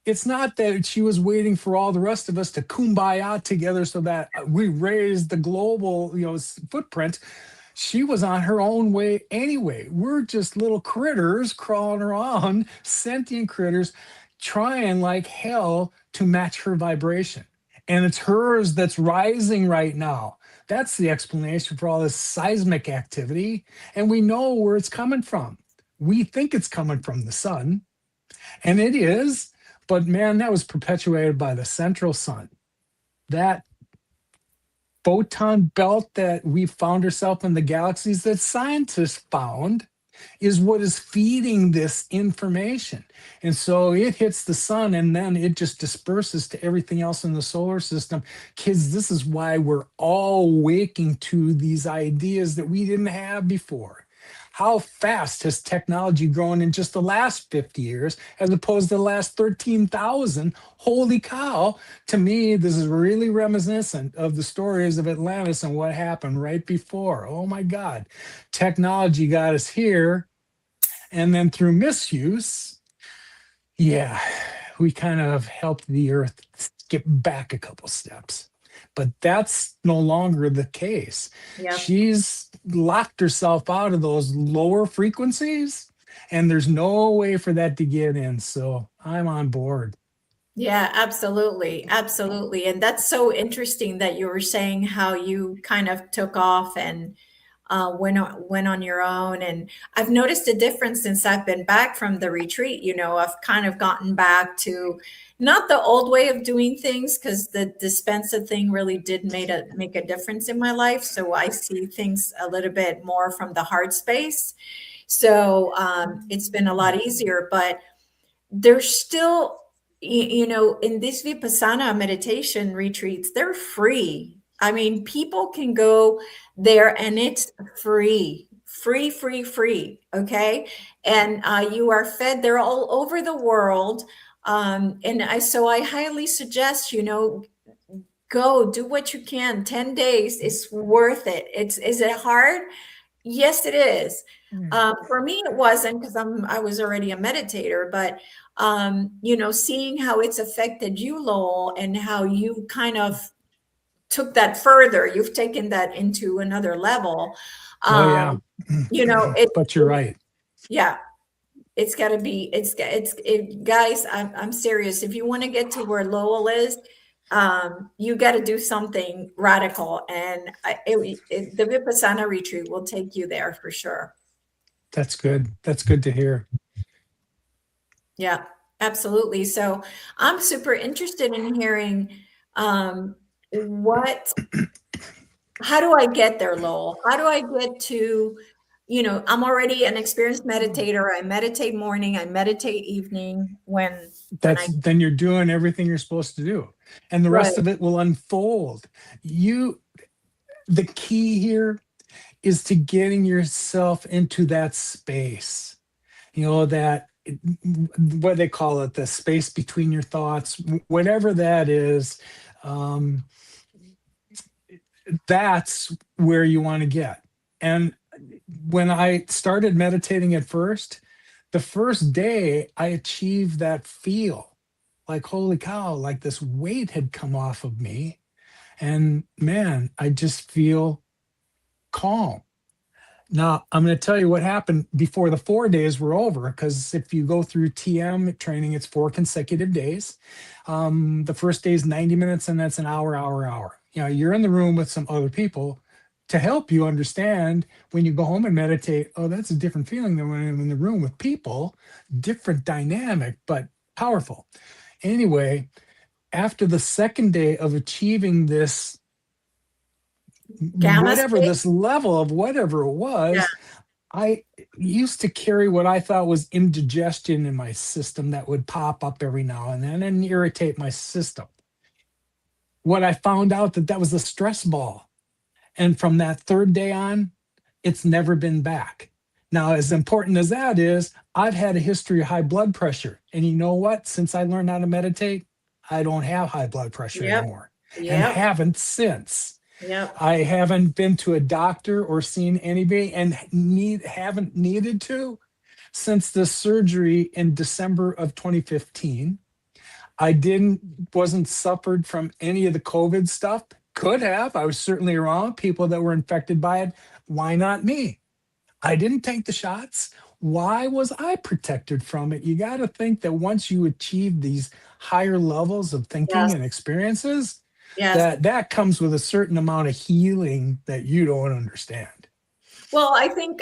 S2: It's not that she was waiting for all the rest of us to kumbaya together so that we raise the global, footprint. She was on her own way anyway. We're just little critters crawling around, sentient critters, trying like hell to match her vibration. And it's hers that's rising right now. That's the explanation for all this seismic activity. And we know where it's coming from. We think it's coming from the sun, and it is, but man, that was perpetuated by the central sun. That photon belt that we found ourselves in the galaxies that scientists found is what is feeding this information. And so it hits the sun and then it just disperses to everything else in the solar system. Kids, this is why we're all waking to these ideas that we didn't have before. How fast has technology grown in just the last 50 years as opposed to the last 13,000? Holy cow. To me, this is really reminiscent of the stories of Atlantis and what happened right before. Oh my God. Technology got us here. And then through misuse, we kind of helped the earth skip back a couple steps. But that's no longer the case.
S3: Yeah.
S2: She's locked herself out of those lower frequencies, and there's no way for that to get in. So I'm on board.
S3: Yeah, absolutely. Absolutely. And that's so interesting that you were saying how you kind of took off and went on your own. And I've noticed a difference since I've been back from the retreat. I've kind of gotten back to not the old way of doing things, because the dispensa thing really did make a difference in my life. So I see things a little bit more from the heart space. So it's been a lot easier, but there's still, in these Vipassana meditation retreats, they're free. I mean, people can go there and it's free. Okay. And you are fed. They're all over the world. So I highly suggest, go do what you can. 10 days is worth it. Is it hard? Yes, it is. For me, it wasn't, because I was already a meditator, but seeing how it's affected you, Lowell, and how you kind of took that further, you've taken that into another level. But you're right. Yeah. It's got to be, guys, I'm serious. If you want to get to where Lowell is, you got to do something radical. And the Vipassana retreat will take you there for sure.
S2: That's good. That's good to hear.
S3: Yeah, absolutely. So I'm super interested in hearing how do I get there, Lowell? How do I get to, I'm already an experienced meditator. I meditate morning, I meditate evening. Then
S2: you're doing everything you're supposed to do. And the rest of it will unfold. The key here is to getting yourself into that space, that, what they call it, the space between your thoughts, whatever that is. That's where you want to get. And when I started meditating the first day I achieved that feel like, holy cow, like this weight had come off of me. And man, I just feel calm. Now, I'm going to tell you what happened before the 4 days were over, because if you go through TM training, it's 4 consecutive days. The first day is 90 minutes, and that's an hour. You're in the room with some other people to help you understand when you go home and meditate. Oh, that's a different feeling than when I'm in the room with people. Different dynamic, but powerful. Anyway, after the second day of achieving this,
S3: Gamma
S2: whatever
S3: state?
S2: this level of whatever it was,
S3: Yeah.
S2: I used to carry what I thought was indigestion in my system that would pop up every now and then and irritate my system. What I found out that was a stress ball. And from that third day on, it's never been back. Now, as important as that is, I've had a history of high blood pressure. And you know what? Since I learned how to meditate, I don't have high blood pressure anymore. And haven't since. I haven't been to a doctor or seen anybody and haven't needed to since the surgery in December of 2015. I wasn't suffered from any of the COVID stuff. Could have. I was certainly around people that were infected by it. Why not me? I didn't take the shots. Why was I protected from it? You got to think that once you achieve these higher levels of thinking and experiences, that comes with a certain amount of healing that you don't understand.
S3: Well, I think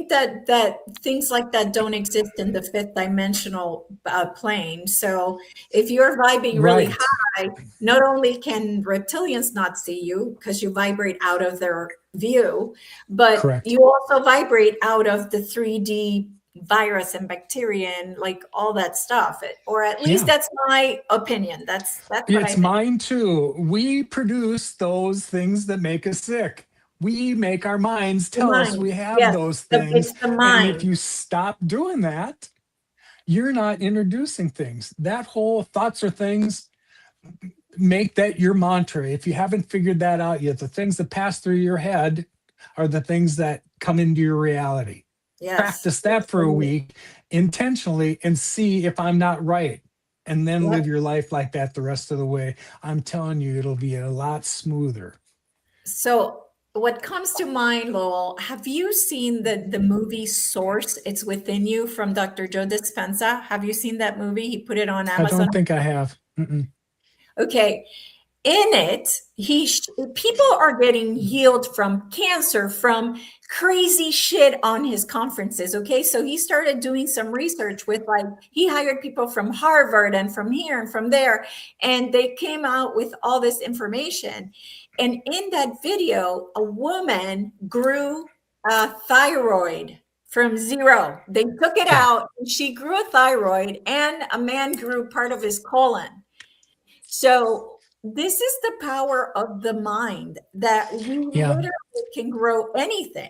S3: that things like that don't exist in the fifth dimensional plane. So if you're vibing really high, not only can reptilians not see you because you vibrate out of their view, but you also vibrate out of the 3D virus and bacteria and like all that stuff, or at least that's my opinion. That's what
S2: it's mine too. We produce those things that make us sick. We make our minds tell us we have those things.
S3: It's the mind.
S2: And if you stop doing that, you're not introducing things. That whole thoughts are things, make that your mantra. If you haven't figured that out yet, the things that pass through your head are the things that come into your reality. Practice that for a week intentionally and see if I'm not right. And then live your life like that the rest of the way. I'm telling you, it'll be a lot smoother.
S3: So what comes to mind, Lowell, have you seen the movie Source? It's Within You from Dr. Joe Dispenza. Have you seen that movie? He put it on Amazon.
S2: I don't think I have.
S3: Okay. In it, people are getting healed from cancer, from crazy shit on his conferences. Okay. So he started doing some research with he hired people from Harvard and from here and from there. And they came out with all this information. And in that video, a woman grew a thyroid from zero. They took it out and she grew a thyroid, and a man grew part of his colon. So this is the power of the mind, that we literally can grow anything.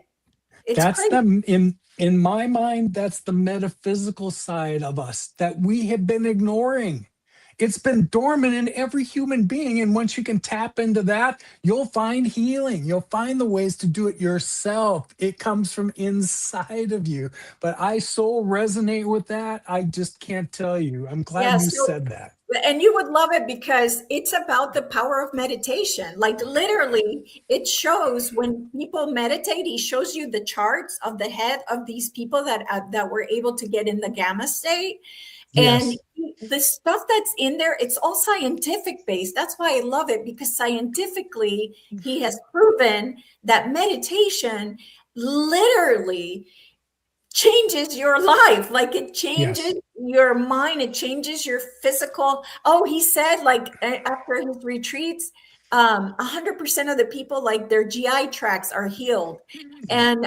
S3: It's crazy.
S2: In my mind, that's the metaphysical side of us that we have been ignoring. It's been dormant in every human being. And once you can tap into that, you'll find healing. You'll find the ways to do it yourself. It comes from inside of you. But I so resonate with that. I just can't tell you. I'm glad you said that.
S3: And you would love it because it's about the power of meditation. Like literally, it shows when people meditate, he shows you the charts of the head of these people that were able to get in the gamma state. And the stuff that's in there, it's all scientific based. That's why I love it, because scientifically, he has proven that meditation literally changes your life. Like it changes your mind. It changes your physical. Oh, he said after his retreats, 100% of the people, like their GI tracts are healed. And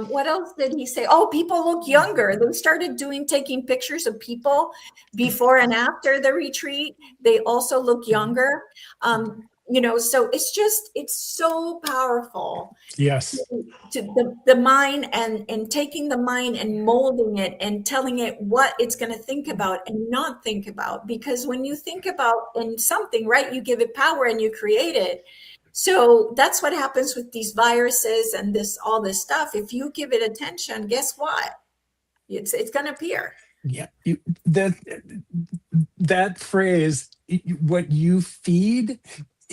S3: what else did he say? Oh, people look younger. They started taking pictures of people before and after the retreat. They also look younger. So it's so powerful.
S2: Yes.
S3: To the mind and taking the mind and molding it and telling it what it's going to think about and not think about. Because when you think about something, right, you give it power and you create it. So that's what happens with these viruses and all this stuff. If you give it attention, guess what? It's going to appear.
S2: Yeah. That phrase, what you feed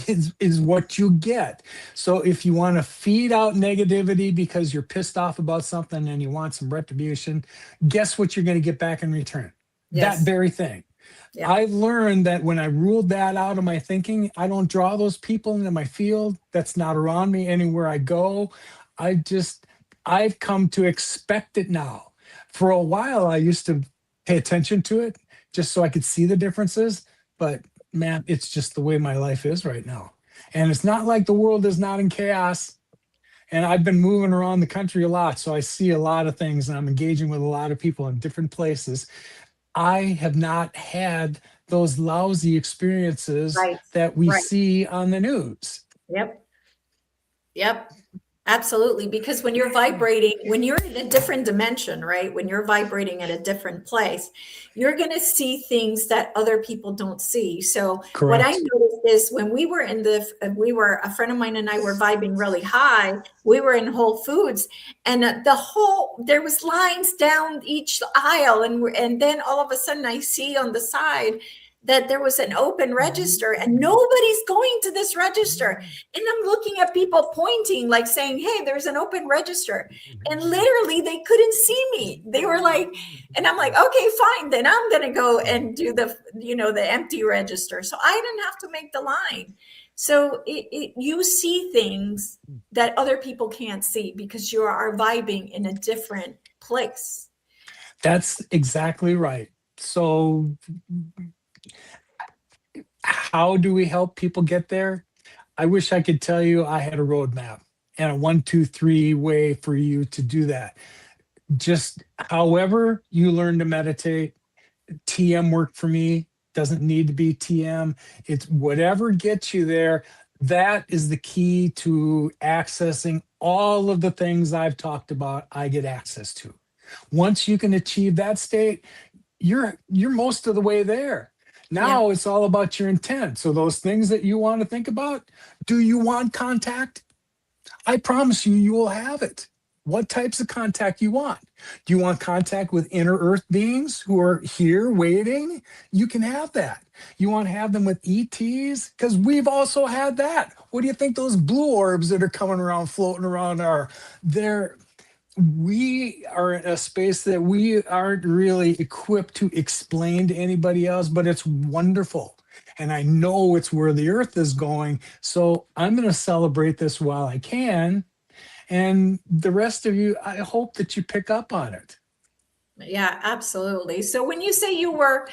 S2: is what you get. So if you want to feed out negativity because you're pissed off about something and you want some retribution, guess what you're going to get back in return? That very thing. I learned that when I ruled that out of my thinking, I don't draw those people into my field. That's not around me anywhere I go. I've come to expect it now. For a while, I used to pay attention to it just so I could see the differences. But man, it's just the way my life is right now. And it's not like the world is not in chaos. And I've been moving around the country a lot, so I see a lot of things, and I'm engaging with a lot of people in different places. I have not had those lousy experiences
S3: Right.
S2: that we
S3: Right.
S2: see on the news.
S3: Yep. Absolutely. Because when you're vibrating, when you're in a different dimension, right? When you're vibrating at a different place, you're going to see things that other people don't see. So what I
S2: Correct.
S3: noticed is when we were a friend of mine and I were vibing really high. We were in Whole Foods, and there was lines down each aisle. And then all of a sudden I see on the side that there was an open register and nobody's going to this register. And I'm looking at people pointing, like saying, hey, there's an open register. And literally they couldn't see me. They were like, and I'm like, okay, fine. Then I'm going to go and do the empty register. So I didn't have to make the line. So you see things that other people can't see because you are vibing in a different place.
S2: That's exactly right. So how do we help people get there? I wish I could tell you I had a roadmap and a 1, 2, 3 way for you to do that. Just however you learn to meditate, TM worked for me, doesn't need to be TM. It's whatever gets you there. That is the key to accessing all of the things I've talked about, I get access to. Once you can achieve that state, you're most of the way there. Now It's all about your intent. So those things that you want to think about, do you want contact? I promise you will have it. What types of contact you want? Do you want contact with inner earth beings who are here waiting? You can have that. You want to have them with ETs? Because we've also had that. What do you think those blue orbs that are coming around, floating around are? We are in a space that we aren't really equipped to explain to anybody else, but it's wonderful. And I know it's where the earth is going. So I'm going to celebrate this while I can. And the rest of you, I hope that you pick up on it.
S3: Yeah, absolutely. So when you say you were,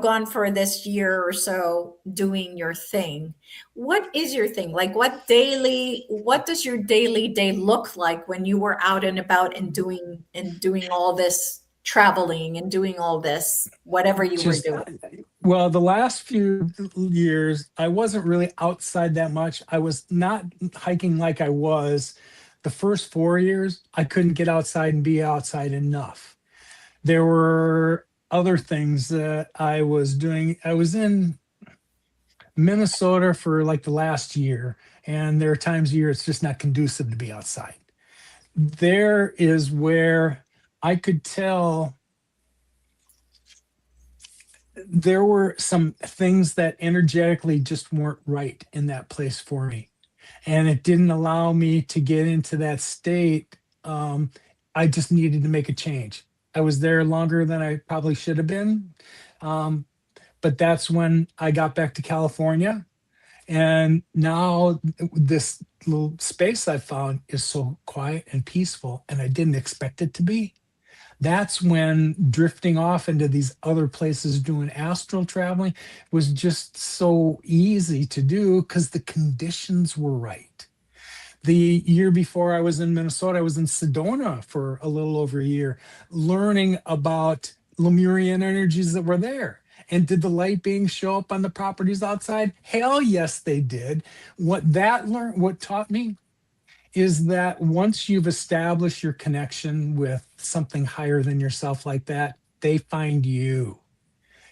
S3: gone for this year or so doing your thing, what is your thing? Like what does your daily day look like when you were out and about and doing all this traveling and doing all this, whatever you were doing?
S2: Well, the last few years, I wasn't really outside that much. I was not hiking like I was. The first 4 years, I couldn't get outside and be outside enough. There were other things that I was doing. I was in Minnesota for like the last year, and there are times a year it's just not conducive to be outside. There is where I could tell there were some things that energetically just weren't right in that place for me. And it didn't allow me to get into that state. I just needed to make a change. I was there longer than I probably should have been. But that's when I got back to California. And now this little space I found is so quiet and peaceful, and I didn't expect it to be. That's when drifting off into these other places doing astral traveling was just so easy to do because the conditions were right. The year before I was in Minnesota, I was in Sedona for a little over a year, learning about Lemurian energies that were there. And did the light beings show up on the properties outside? Hell yes, they did. What taught me is that once you've established your connection with something higher than yourself like that, they find you.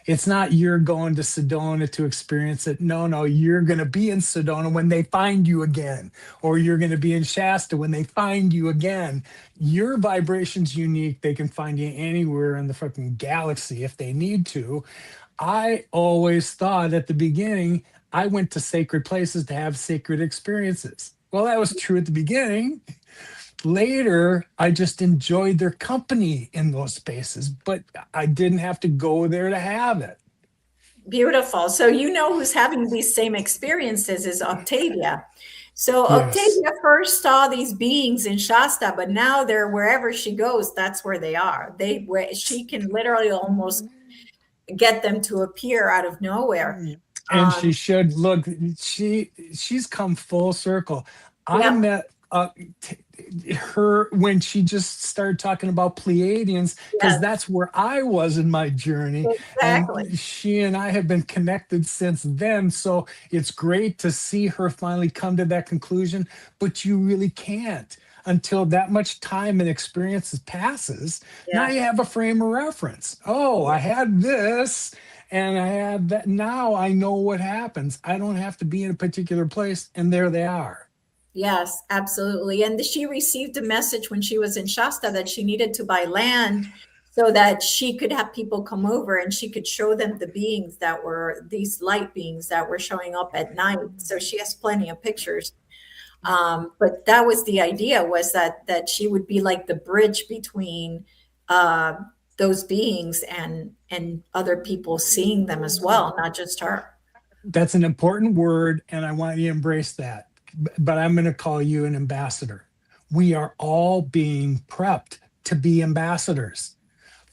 S2: It's not you're going to Sedona to experience it. No, you're going to be in Sedona when they find you again, or you're going to be in Shasta when they find you again. Your vibration's unique. They can find you anywhere in the fucking galaxy if they need to. I always thought at the beginning, I went to sacred places to have sacred experiences. Well, that was true at the beginning. Later, I just enjoyed their company in those spaces, but I didn't have to go there to have it.
S3: Beautiful. So who's having these same experiences is Octavia. So
S2: Yes.
S3: Octavia first saw these beings in Shasta, but now they're wherever she goes, that's where they are. She can literally almost get them to appear out of nowhere.
S2: And she should look. She's come full circle. I met her when she just started talking about Pleiadians, because that's where I was in my journey.
S3: Exactly.
S2: And she and I have been connected since then. So it's great to see her finally come to that conclusion. But you really can't until that much time and experience passes. Now you have a frame of reference. Oh, I had this and I had that. Now I know what happens. I don't have to be in a particular place, and there they are.
S3: Yes, absolutely. And she received a message when she was in Shasta that she needed to buy land so that she could have people come over and she could show them the beings that were these light beings that were showing up at night. So she has plenty of pictures. But that was the idea, was that she would be like the bridge between those beings and other people seeing them as well, not just her.
S2: That's an important word, and I want you to embrace that. But I'm going to call you an ambassador. We are all being prepped to be ambassadors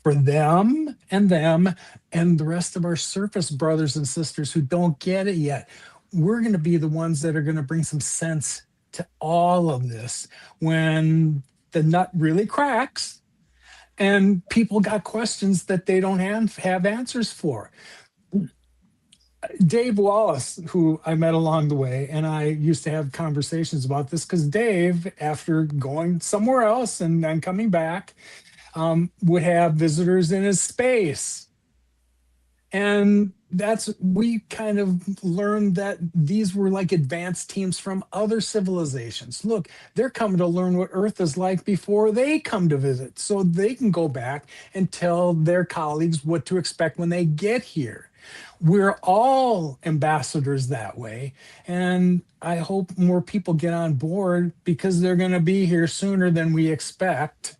S2: for them and the rest of our surface brothers and sisters who don't get it yet. We're going to be the ones that are going to bring some sense to all of this when the nut really cracks and people got questions that they don't have answers for. Dave Wallace, who I met along the way, and I used to have conversations about this, because Dave, after going somewhere else and then coming back, would have visitors in his space. And we kind of learned that these were like advanced teams from other civilizations. Look, they're coming to learn what Earth is like before they come to visit, so they can go back and tell their colleagues what to expect when they get here. We're all ambassadors that way. And I hope more people get on board, because they're going to be here sooner than we expect.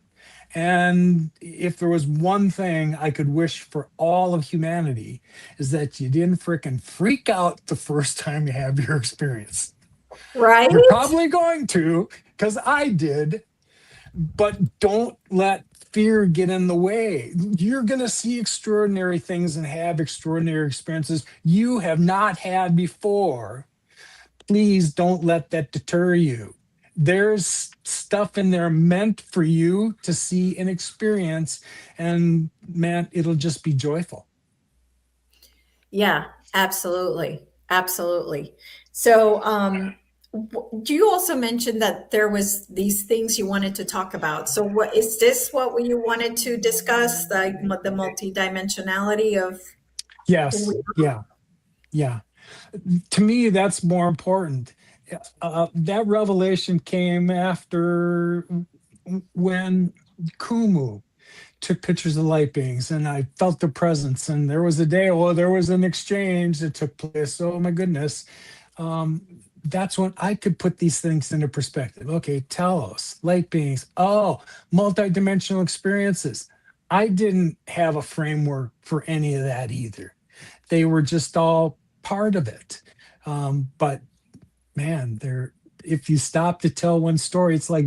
S2: And if there was one thing I could wish for all of humanity, is that you didn't frickin' freak out the first time you have your experience.
S3: Right?
S2: You're probably going to, because I did. But don't let fear get in the way. You're going to see extraordinary things and have extraordinary experiences you have not had before. Please don't let that deter you. There's stuff in there meant for you to see and experience, and man, it'll just be joyful.
S3: Yeah, absolutely. Absolutely. So, you also mentioned that there was these things you wanted to talk about. So what is this, what you wanted to discuss, the multidimensionality of?
S2: Yes. Yeah. To me, that's more important. That revelation came after when Kumu took pictures of light beings, and I felt the presence, and there was a day, there was an exchange that took place. Oh my goodness. That's when I could put these things into perspective. Okay, Telos, light beings, multidimensional experiences. I didn't have a framework for any of that either. They were just all part of it. But man, if you stop to tell one story, it's like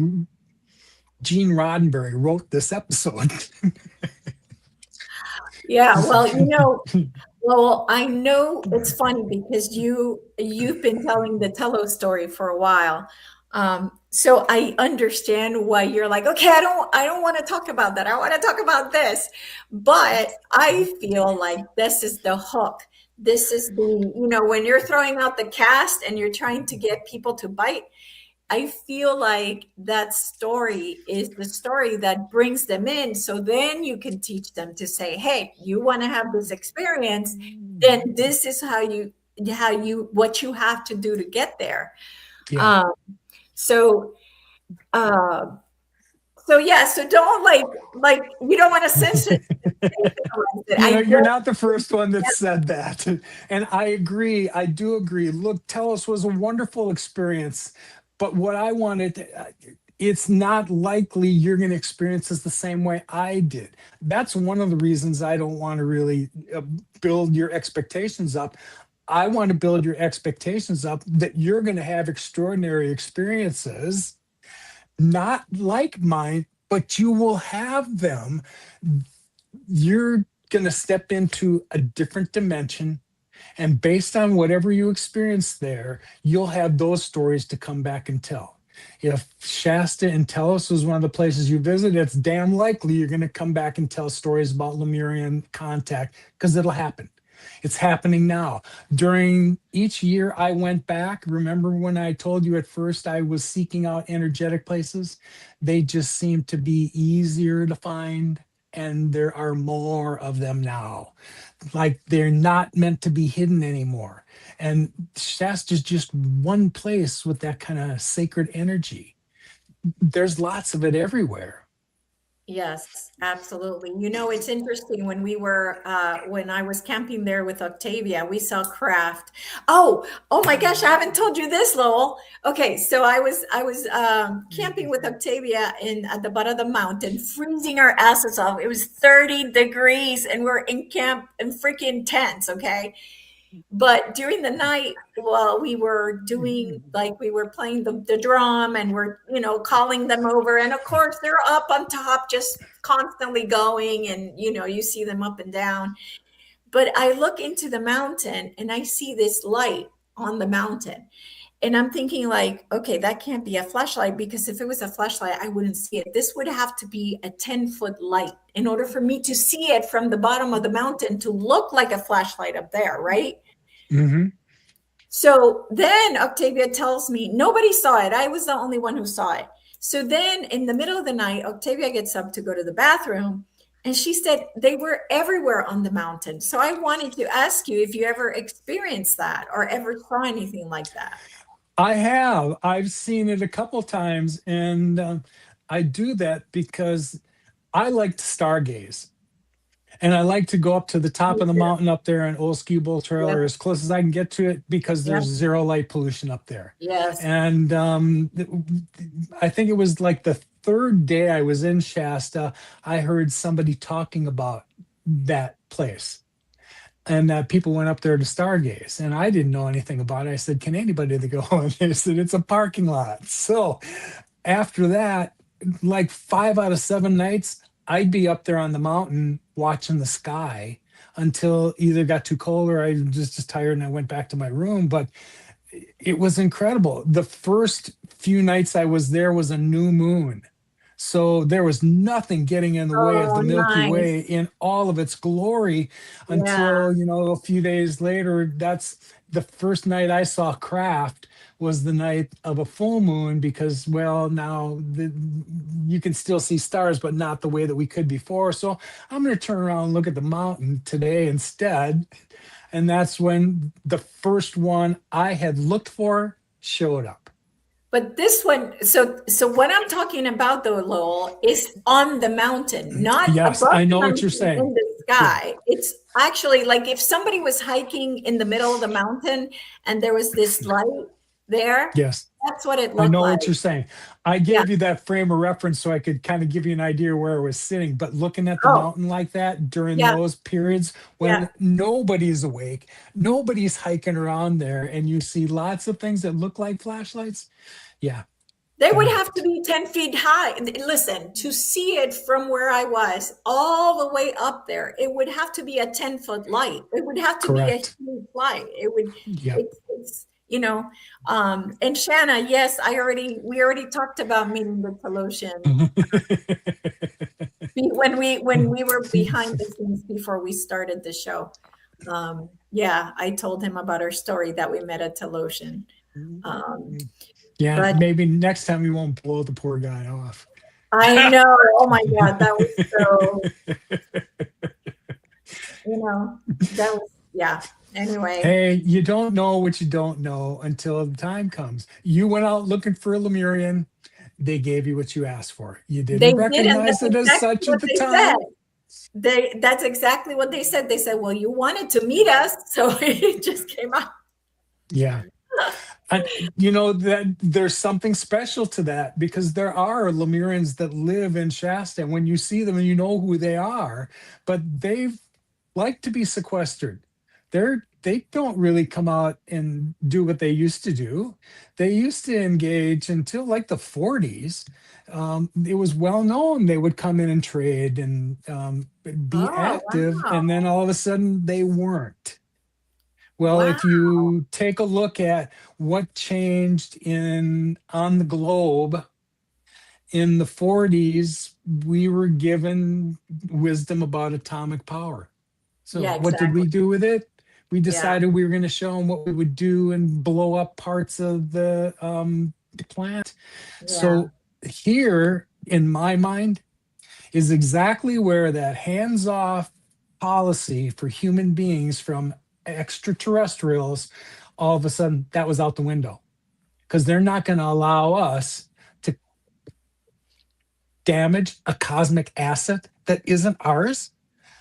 S2: Gene Roddenberry wrote this episode.
S3: Yeah, well, I know it's funny because you've been telling the Telos story for a while. So I understand why you're like, okay, I don't want to talk about that. I want to talk about this. But I feel like this is the hook. This is when you're throwing out the cast and you're trying to get people to bite, I feel like that story is the story that brings them in. So then you can teach them to say, hey, you want to have this experience, then this is what you have to do to get there. Yeah. So don't like you don't want to censor it.
S2: You're not the first one that said that. And I agree. I do agree. Look, Telos was a wonderful experience. But what I wanted, it's not likely you're going to experience this the same way I did. That's one of the reasons I don't want to really build your expectations up. I want to build your expectations up that you're going to have extraordinary experiences, not like mine, but you will have them. You're going to step into a different dimension. And based on whatever you experience there, you'll have those stories to come back and tell. If Shasta and Telos was one of the places you visit, it's damn likely you're going to come back and tell stories about Lemurian contact, because it'll happen. It's happening now. During each year I went back, remember when I told you at first I was seeking out energetic places? They just seem to be easier to find, and there are more of them now. Like they're not meant to be hidden anymore. And Shasta's just one place with that kind of sacred energy. There's lots of it everywhere.
S3: Yes, absolutely. You know, it's interesting when when I was camping there with Octavia, we saw craft. Oh my gosh, I haven't told you this, Lowell. Okay, so I was camping with Octavia at the butt of the mountain, freezing our asses off. It was 30 degrees and we're in camp in freaking tents, okay? But during the night, while we were doing, like, we were playing the drum and we're, calling them over. And of course, they're up on top, just constantly going. And, you see them up and down. But I look into the mountain and I see this light on the mountain. And I'm thinking like, okay, that can't be a flashlight, because if it was a flashlight, I wouldn't see it. This would have to be a 10-foot light in order for me to see it from the bottom of the mountain to look like a flashlight up there, right?
S2: Mm-hmm.
S3: So then Octavia tells me nobody saw it. I was the only one who saw it. So then in the middle of the night, Octavia gets up to go to the bathroom. And she said they were everywhere on the mountain. So I wanted to ask you if you ever experienced that or ever saw anything like that.
S2: I have. I've seen it a couple times, and I do that because I like to stargaze. And I like to go up to the top of the mountain up there on Old Ski Bowl Trail, or as close as I can get to it, because there's zero light pollution up there.
S3: Yes.
S2: And I think it was like the third day I was in Shasta, I heard somebody talking about that place. And people went up there to stargaze, and I didn't know anything about it. I said, "Can anybody go?" And they said, "It's a parking lot." So after that, like 5 out of 7 nights, I'd be up there on the mountain watching the sky until either it got too cold or I was just tired and I went back to my room. But it was incredible. The first few nights I was there was a new moon. So there was nothing getting in the way of the Milky Way in all of its glory until, a few days later. That's the first night I saw craft, was the night of a full moon, because, now you can still see stars, but not the way that we could before. So I'm going to turn around and look at the mountain today instead. And that's when the first one I had looked for showed up.
S3: But this one, so what I'm talking about though, Lowell, is on the mountain, not
S2: yes,
S3: above
S2: I know what you're saying.
S3: In the sky. Yeah. It's actually like if somebody was hiking in the middle of the mountain and there was this light there.
S2: Yes,
S3: that's what it looked like.
S2: I know what you're saying. I gave you that frame of reference so I could kind of give you an idea where I was sitting. But looking at the mountain like that during those periods when nobody's awake, nobody's hiking around there, and you see lots of things that look like flashlights. Yeah.
S3: They would have to be 10 feet high. Listen, to see it from where I was all the way up there, it would have to be a 10-foot light. It would have to be a huge light. It would, it's, and Shanna, yes, we already talked about meeting the Telosian when we were behind the scenes before we started the show. I told him about our story that we met a Telosian.
S2: But maybe next time we won't blow the poor guy off.
S3: I know. Oh my God, that was so. That was Anyway.
S2: Hey, you don't know what you don't know until the time comes. You went out looking for a Lemurian. They gave you what you asked for. You didn't recognize it as such at the time.
S3: That's exactly what they said. They said, "Well, you wanted to meet us, so it just came out."
S2: Yeah. And that there's something special to that, because there are Lemurians that live in Shasta, and when you see them, you know who they are, but they like to be sequestered. They're they don't really come out and do what they used to do. They used to engage until like the 40s. It was well known they would come in and trade and be
S3: Oh,
S2: active,
S3: wow.
S2: and then all of a sudden they weren't. Well,
S3: Wow.
S2: if you take a look at what changed on the globe in the 40s, we were given wisdom about atomic power. So
S3: Yeah,
S2: what did we
S3: exactly.
S2: do with it? We
S3: Yeah.
S2: decided we were going to show them what we would do and blow up parts of the planet.
S3: Yeah.
S2: So here, in my mind, is exactly where that hands-off policy for human beings from extraterrestrials, all of a sudden that was out the window, because they're not going to allow us to damage a cosmic asset that isn't ours,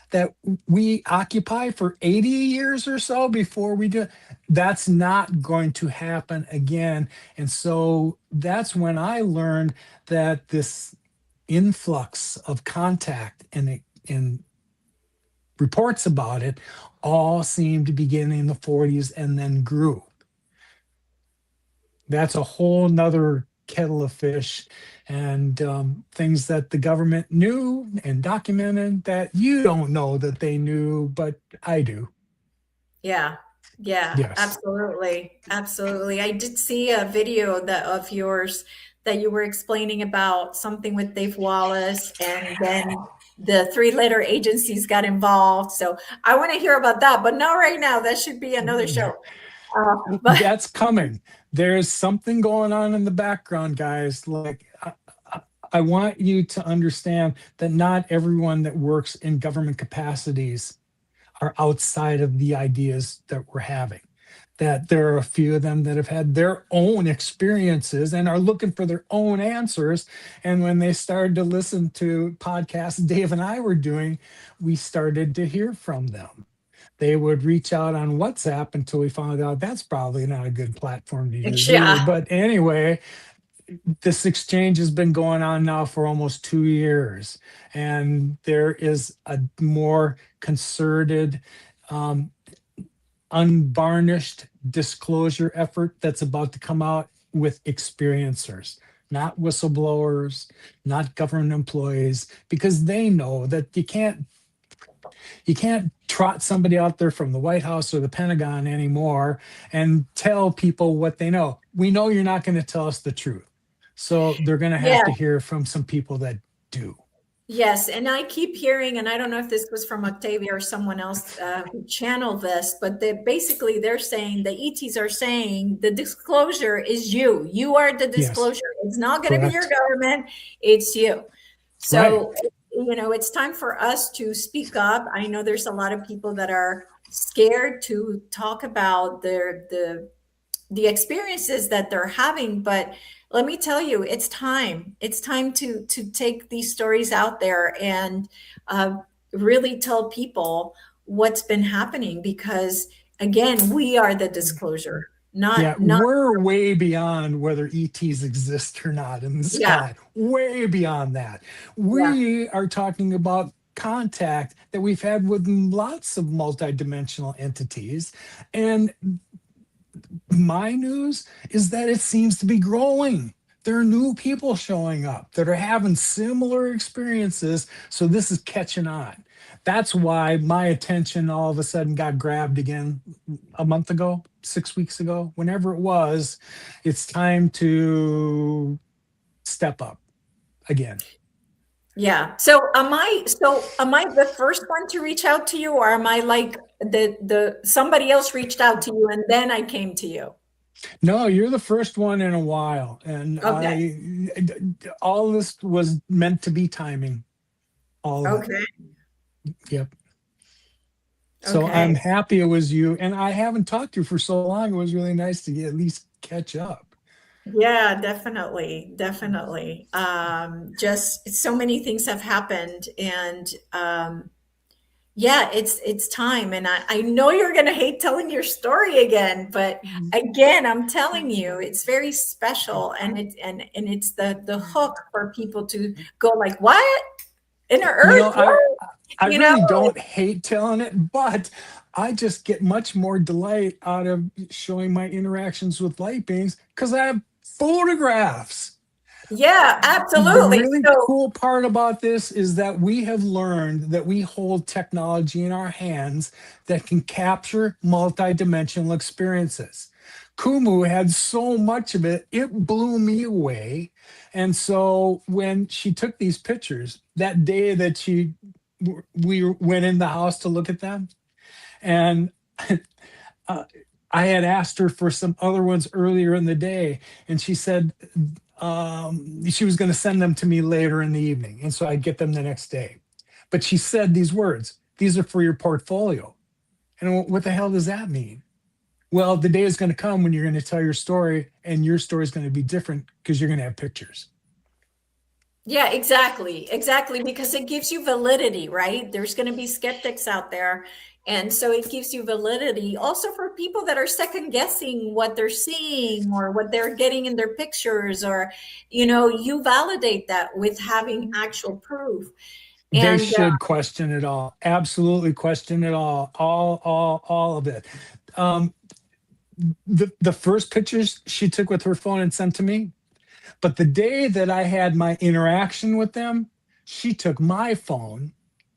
S2: that we occupy for 80 years or so before we do. That's not going to happen again. And so that's when I learned that this influx of contact and reports about it all seemed to begin in the 40s and then grew. That's a whole nother kettle of fish, and things that the government knew and documented that you don't know that they knew, but I do.
S3: Yeah. Yeah,
S2: Yes.
S3: absolutely. Absolutely. I did see a video of yours that you were explaining about something with Dave Wallace, and then the 3-letter agencies got involved. So I want to hear about that, but not right now. That should be another show. But
S2: That's coming. There's something going on in the background, guys. Like, I want you to understand that not everyone that works in government capacities are outside of the ideas that we're having. That there are a few of them that have had their own experiences and are looking for their own answers. And when they started to listen to podcasts Dave and I were doing, we started to hear from them. They would reach out on WhatsApp until we found out that's probably not a good platform to use
S3: Yeah.
S2: either. But anyway, this exchange has been going on now for almost 2 years, and there is a more concerted, unvarnished disclosure effort that's about to come out with experiencers, not whistleblowers, not government employees, because they know that you can't trot somebody out there from the White House or the Pentagon anymore and tell people what they know. We know you're not going to tell us the truth. So they're going to have to hear from some people that do.
S3: Yes, and I keep hearing, and I don't know if this was from Octavia or someone else who channeled this, but basically they're saying, the ETs are saying the disclosure is you. You are the disclosure. Yes. It's not going to be your government. It's you. So, right. You know, it's time for us to speak up. I know there's a lot of people that are scared to talk about the experiences that they're having, but let me tell you, it's time. It's time to take these stories out there and really tell people what's been happening, because again, we are the disclosure.
S2: We're way beyond whether ETs exist or not in the sky. Way beyond that. We are talking about contact that we've had with lots of multidimensional entities, and my news is that it seems to be growing. There are new people showing up that are having similar experiences. So this is catching on. That's why my attention all of a sudden got grabbed again a month ago, 6 weeks ago, whenever it was. It's time to step up again.
S3: Yeah. So am I the first one to reach out to you, or am I like the somebody else reached out to you and then I came to you?
S2: No, you're the first one in a while. And all this was meant to be timing. All of it. Yep. So I'm happy it was you. And I haven't talked to you for so long. It was really nice to at least catch up.
S3: Yeah, definitely. Just so many things have happened, and it's time. And I know you're going to hate telling your story again, but again, I'm telling you, it's very special, and it's the hook for people to go like, what? Inner Earth?
S2: I really don't hate telling it, but I just get much more delight out of showing my interactions with light beings because I have photographs.
S3: Yeah,
S2: The
S3: absolutely.
S2: really
S3: So,
S2: cool part about this is that we have learned that we hold technology in our hands that can capture multidimensional experiences. Kumu had so much of it, it blew me away. And so when she took these pictures, that day that we went in the house to look at them, and I had asked her for some other ones earlier in the day, and she said she was going to send them to me later in the evening, and so I'd get them the next day. But she said these words: "These are for your portfolio." And I went, what the hell does that mean? Well, the day is going to come when you're going to tell your story, and your story is going to be different because you're going to have pictures.
S3: yeah, exactly. Exactly. Because it gives you validity, right? There's going to be skeptics out there. And so it gives you validity also for people that are second guessing what they're seeing or what they're getting in their pictures, or, you validate that with having actual proof.
S2: They
S3: And
S2: should question it all. Absolutely question it all of it. The first pictures she took with her phone and sent to me, but the day that I had my interaction with them, she took my phone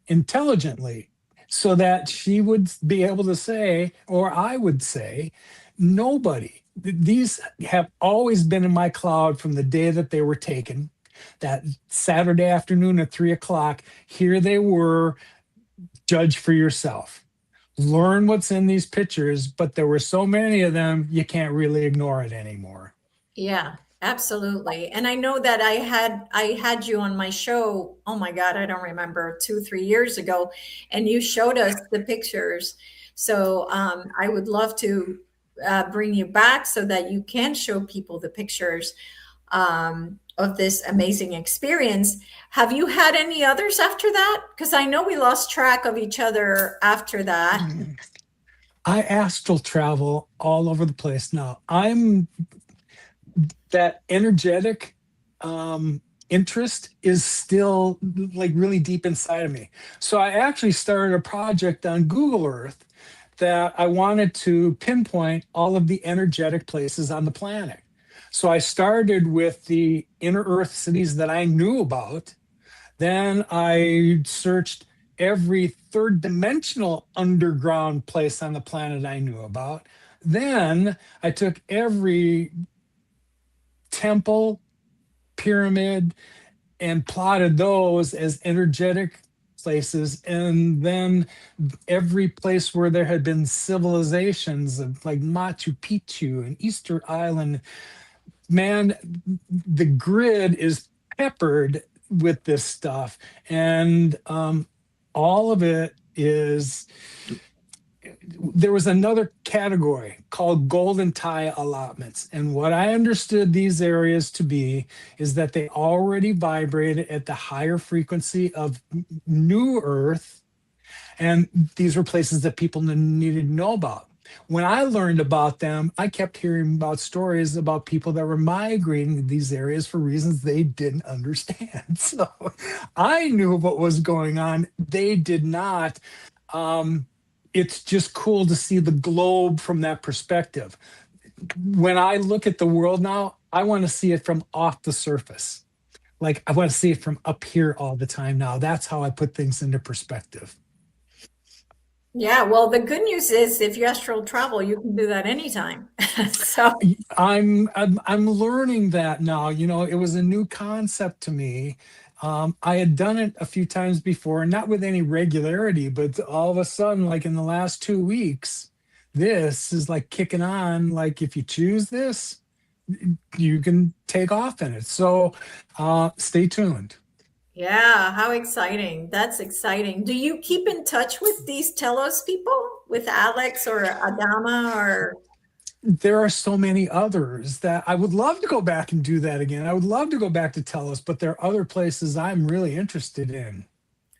S2: intelligently so that she would be able to say, or I would say, nobody. These have always been in my cloud from the day that they were taken. That Saturday afternoon at 3:00, here they were. Judge for yourself. Learn what's in these pictures, but there were so many of them, you can't really ignore it anymore.
S3: yeah, absolutely. And I know that I had you on my show. Oh my God, I don't remember, 2-3 years ago, and you showed us the pictures. So I would love to bring you back so that you can show people the pictures of this amazing experience. Have you had any others after that? Because I know we lost track of each other after that.
S2: I astral travel all over the place now. I'm that energetic interest is still like really deep inside of me. So I actually started a project on Google Earth that I wanted to pinpoint all of the energetic places on the planet. So I started with the inner Earth cities that I knew about. Then I searched every third dimensional underground place on the planet I knew about. Then I took every temple, pyramid, and plotted those as energetic places. And then every place where there had been civilizations of like Machu Picchu and Easter Island, man, the grid is peppered with this stuff. And all of it is, there was another category called golden tie allotments. And what I understood these areas to be is that they already vibrated at the higher frequency of new Earth. And these were places that people needed to know about. When I learned about them, I kept hearing about stories about people that were migrating to these areas for reasons they didn't understand. So I knew what was going on. They did not. It's just cool to see the globe from that perspective. When I look at the world now, I want to see it from off the surface. Like I want to see it from up here all the time now. That's how I put things into perspective.
S3: Yeah, well, the good news is if you astral travel, you can do that anytime. So
S2: I'm learning that now. You know, it was a new concept to me. I had done it a few times before, not with any regularity, but all of a sudden, like in the last 2 weeks, this is like kicking on. Like if you choose this, you can take off in it. So stay tuned.
S3: yeah, how exciting. That's exciting. Do you keep in touch with these Telos people, with Alex or Adama or?
S2: There are so many others that I would love to go back and do that again. I would love to go back to Telos, but there are other places I'm really interested in.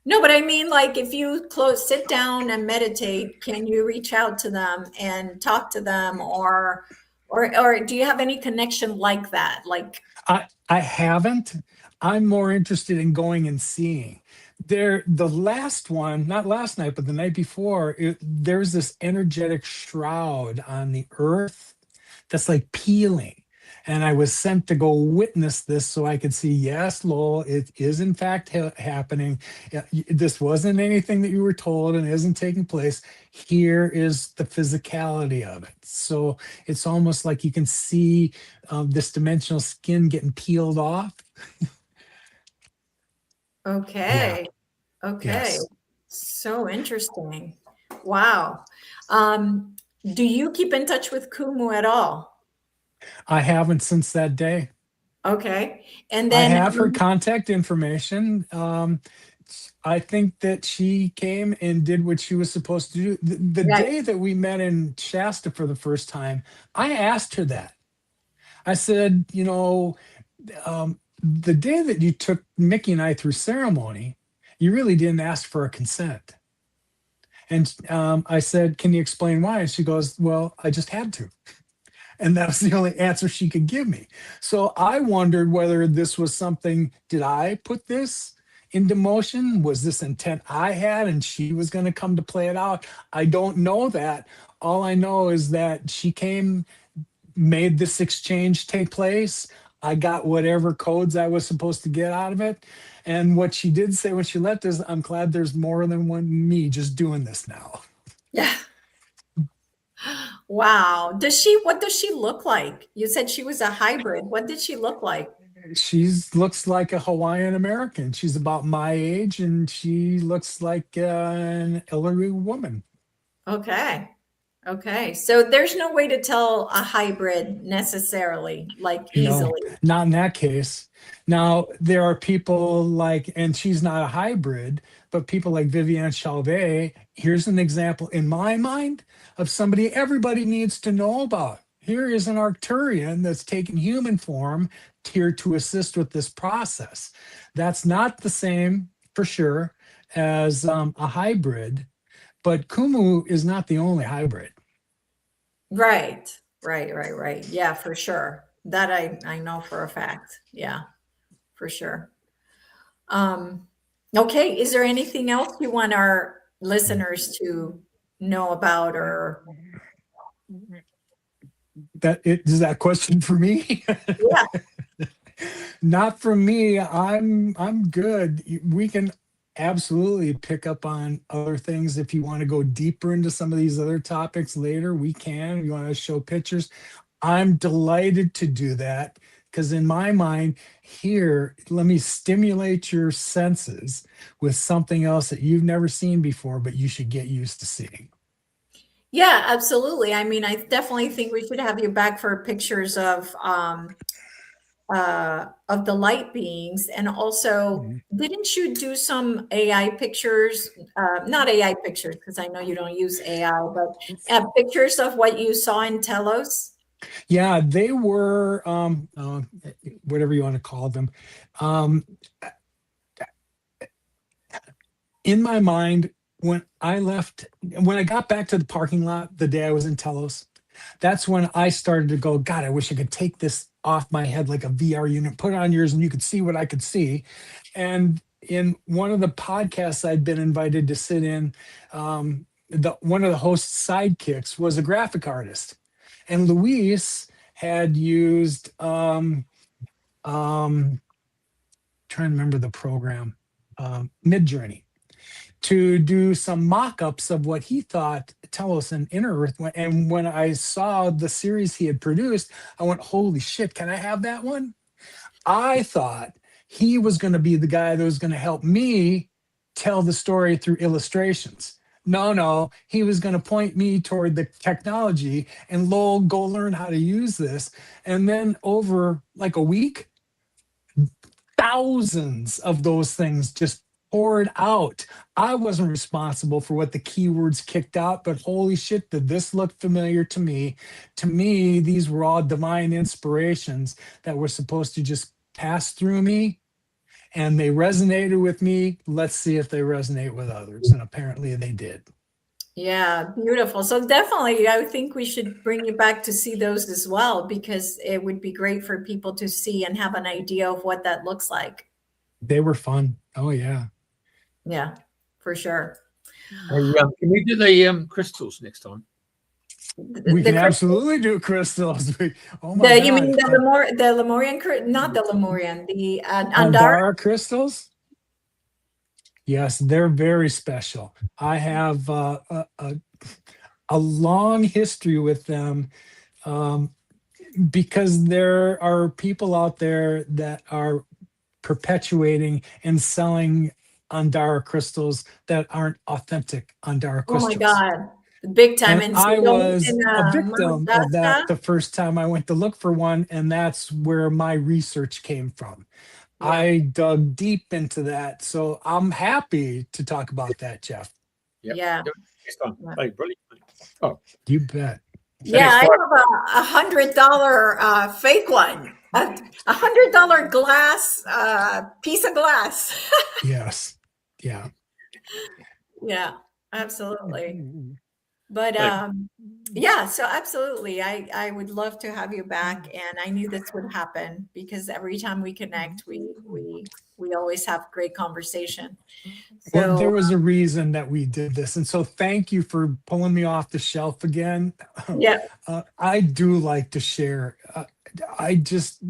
S3: No, but I mean, like if you sit down and meditate, can you reach out to them and talk to them, or do you have any connection like that? Like
S2: I haven't. I'm more interested in going and seeing, The last one, not last night, but the night before, there's this energetic shroud on the earth that's like peeling. And I was sent to go witness this so I could see, yes, Lowell, it is in fact happening. This wasn't anything that you were told and isn't taking place. Here is the physicality of it. So it's almost like you can see this dimensional skin getting peeled off.
S3: Okay. Yeah. Okay.
S2: Yes.
S3: So interesting. Wow. Do you keep in touch with Kumu at all?
S2: I haven't since that day.
S3: Okay. And then
S2: I have her contact information. I think that she came and did what she was supposed to do. The day that we met in Shasta for the first time, I asked her that. I said, the day that you took Mickey and I through ceremony, you really didn't ask for a consent. And I said, can you explain why? And she goes, well, I just had to. And that was the only answer she could give me. So I wondered whether this was something, did I put this into motion? Was this intent I had and she was going to come to play it out? I don't know that. All I know is that she came, made this exchange take place. I got whatever codes I was supposed to get out of it. And what she did say when she left is, I'm glad there's more than one me just doing this now.
S3: Yeah. Wow. What does she look like? You said she was a hybrid. What did she look like?
S2: She looks like a Hawaiian American. She's about my age and she looks like an elderly woman.
S3: Okay. Okay. So there's no way to tell a hybrid necessarily, like easily.
S2: No, not in that case. Now, there are people like, and she's not a hybrid, but people like Viviane Chalvet. Here's an example in my mind of somebody everybody needs to know about. Here is an Arcturian that's taken human form here to assist with this process. That's not the same, for sure, as a hybrid, but Kumu is not the only hybrid.
S3: Right. Yeah, for sure. That I know for a fact. Yeah, for sure. Okay. Is there anything else you want our listeners to know about, or
S2: is that question for me?
S3: Yeah.
S2: Not for me. I'm good. We can absolutely pick up on other things. If you want to go deeper into some of these other topics later, we can. You want to show pictures, I'm delighted to do that, because in my mind here, let me stimulate your senses with something else that you've never seen before, but you should get used to seeing.
S3: Yeah, absolutely. I mean, I definitely think we should have you back for pictures of the light beings. And also, didn't you do some AI pictures? Not AI pictures, because I know you don't use AI, but pictures of what you saw in Telos?
S2: Yeah, they were whatever you want to call them. In my mind, when I got back to the parking lot the day I was in Telos, that's when I started to go, God, I wish I could take this off my head like a VR unit, put it on yours, and you could see what I could see. And in one of the podcasts I'd been invited to sit in, one of the host's sidekicks was a graphic artist. And Luis had used, trying to remember the program, Midjourney, to do some mock-ups of what he thought Telos and Inner Earth went. And when I saw the series he had produced, I went, holy shit, can I have that one? I thought he was going to be the guy that was going to help me tell the story through illustrations. No, he was going to point me toward the technology and Lowell, go learn how to use this. And then over like a week, thousands of those things just poured out. I wasn't responsible for what the keywords kicked out, but holy shit, did this look familiar to me? To me, these were all divine inspirations that were supposed to just pass through me, and they resonated with me. Let's see if they resonate with others. And apparently they did. Yeah,
S3: beautiful. So definitely, I think we should bring you back to see those as well, because it would be great for people to see and have an idea of what that looks like.
S2: They were fun. Oh, yeah.
S3: Yeah, for sure.
S1: Hey, can we do the crystals next time?
S2: We can absolutely do crystals. Oh my
S3: You
S2: God.
S3: mean the Lemurian, not the Lemurian, the Andara?
S2: Andara crystals? Yes, they're very special. I have a long history with them, because there are people out there that are perpetuating and selling Andara crystals that aren't authentic Andara
S3: Oh my
S2: crystals.
S3: God, big time.
S2: And
S3: And
S2: I
S3: so
S2: was
S3: in
S2: a
S3: Mount
S2: victim of that
S3: Shasta?
S2: the first time I went to look for one, and that's where my research came from.
S3: Yeah.
S2: I dug deep into that, so I'm happy to talk about that, Jeff.
S1: Yep.
S3: Yeah.
S1: Next time.
S3: Yeah.
S1: Hey, brilliant. Oh,
S2: You bet.
S3: Yeah, I
S1: Thanks,
S3: have $100 fake one, $100 glass piece of glass.
S2: Yes. Yeah.
S3: Yeah, absolutely. But
S1: Thanks.
S3: yeah, so absolutely, I would love to have you back, and I knew this would happen because every time we connect, we always have great conversation.
S2: Well, there
S3: So
S2: was a reason that we did this. And so thank you for pulling me off the shelf again.
S3: yeah,
S2: I do like to share. I just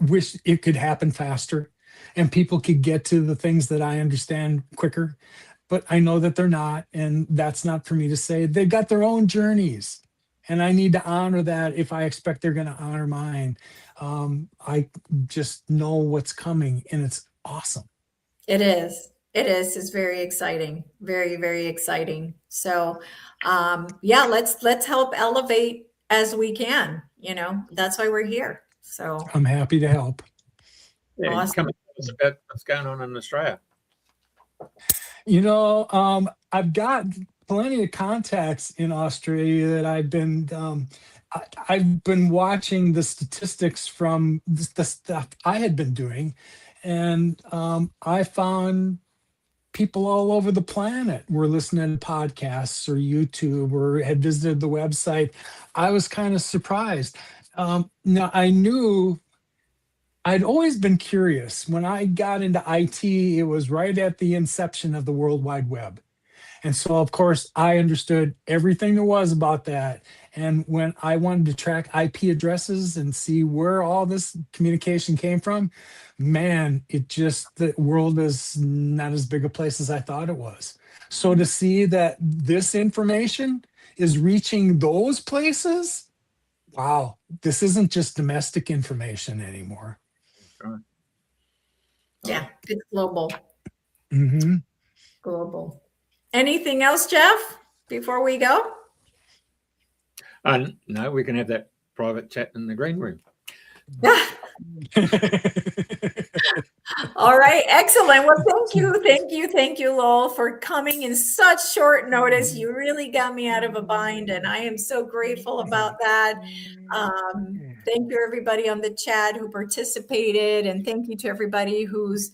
S2: wish it could happen faster and people could get to the things that I understand quicker. But I know that they're not. And that's not for me to say. They've got their own journeys. And I need to honor that if I expect they're going to honor mine. I just know what's coming, and it's awesome.
S3: it is. It is. It's very exciting. Very, very exciting. So yeah, let's help elevate as we can. That's why we're here. So
S2: I'm happy to help.
S1: Yeah,
S3: awesome.
S1: come and tell us about what's going on in Australia.
S2: I've got plenty of contacts in Australia that I've been watching the statistics from the stuff I had been doing, and I found people all over the planet were listening to podcasts or YouTube or had visited the website. I was kind of surprised. Now I'd always been curious. When I got into IT, it was right at the inception of the World Wide Web. And so, of course, I understood everything there was about that. And when I wanted to track IP addresses and see where all this communication came from, man, the world is not as big a place as I thought it was. So to see that this information is reaching those places, wow, this isn't just domestic information anymore.
S1: Right.
S3: Yeah, it's global.
S2: Mm-hmm.
S3: Global. Anything else, Jeff, before we go?
S1: No, we can have that private chat in the green room.
S3: All right, excellent. Well, thank you, Lowell, for coming in such short notice. You really got me out of a bind, and I am so grateful about that. Thank you, everybody on the chat who participated, and thank you to everybody who's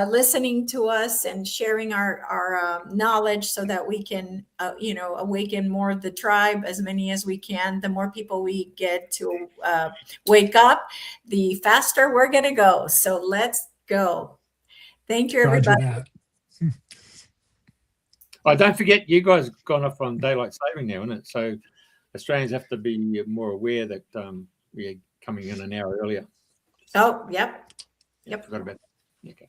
S3: listening to us and sharing our knowledge so that we can, awaken more of the tribe, as many as we can. The more people we get to wake up, the faster we're going to go. So let's go. Thank you, everybody.
S1: Don't forget, you guys have gone off on daylight saving now, isn't it? So Australians have to be more aware that we're coming in an hour earlier.
S3: Oh, yep.
S1: Forgot about that. Okay.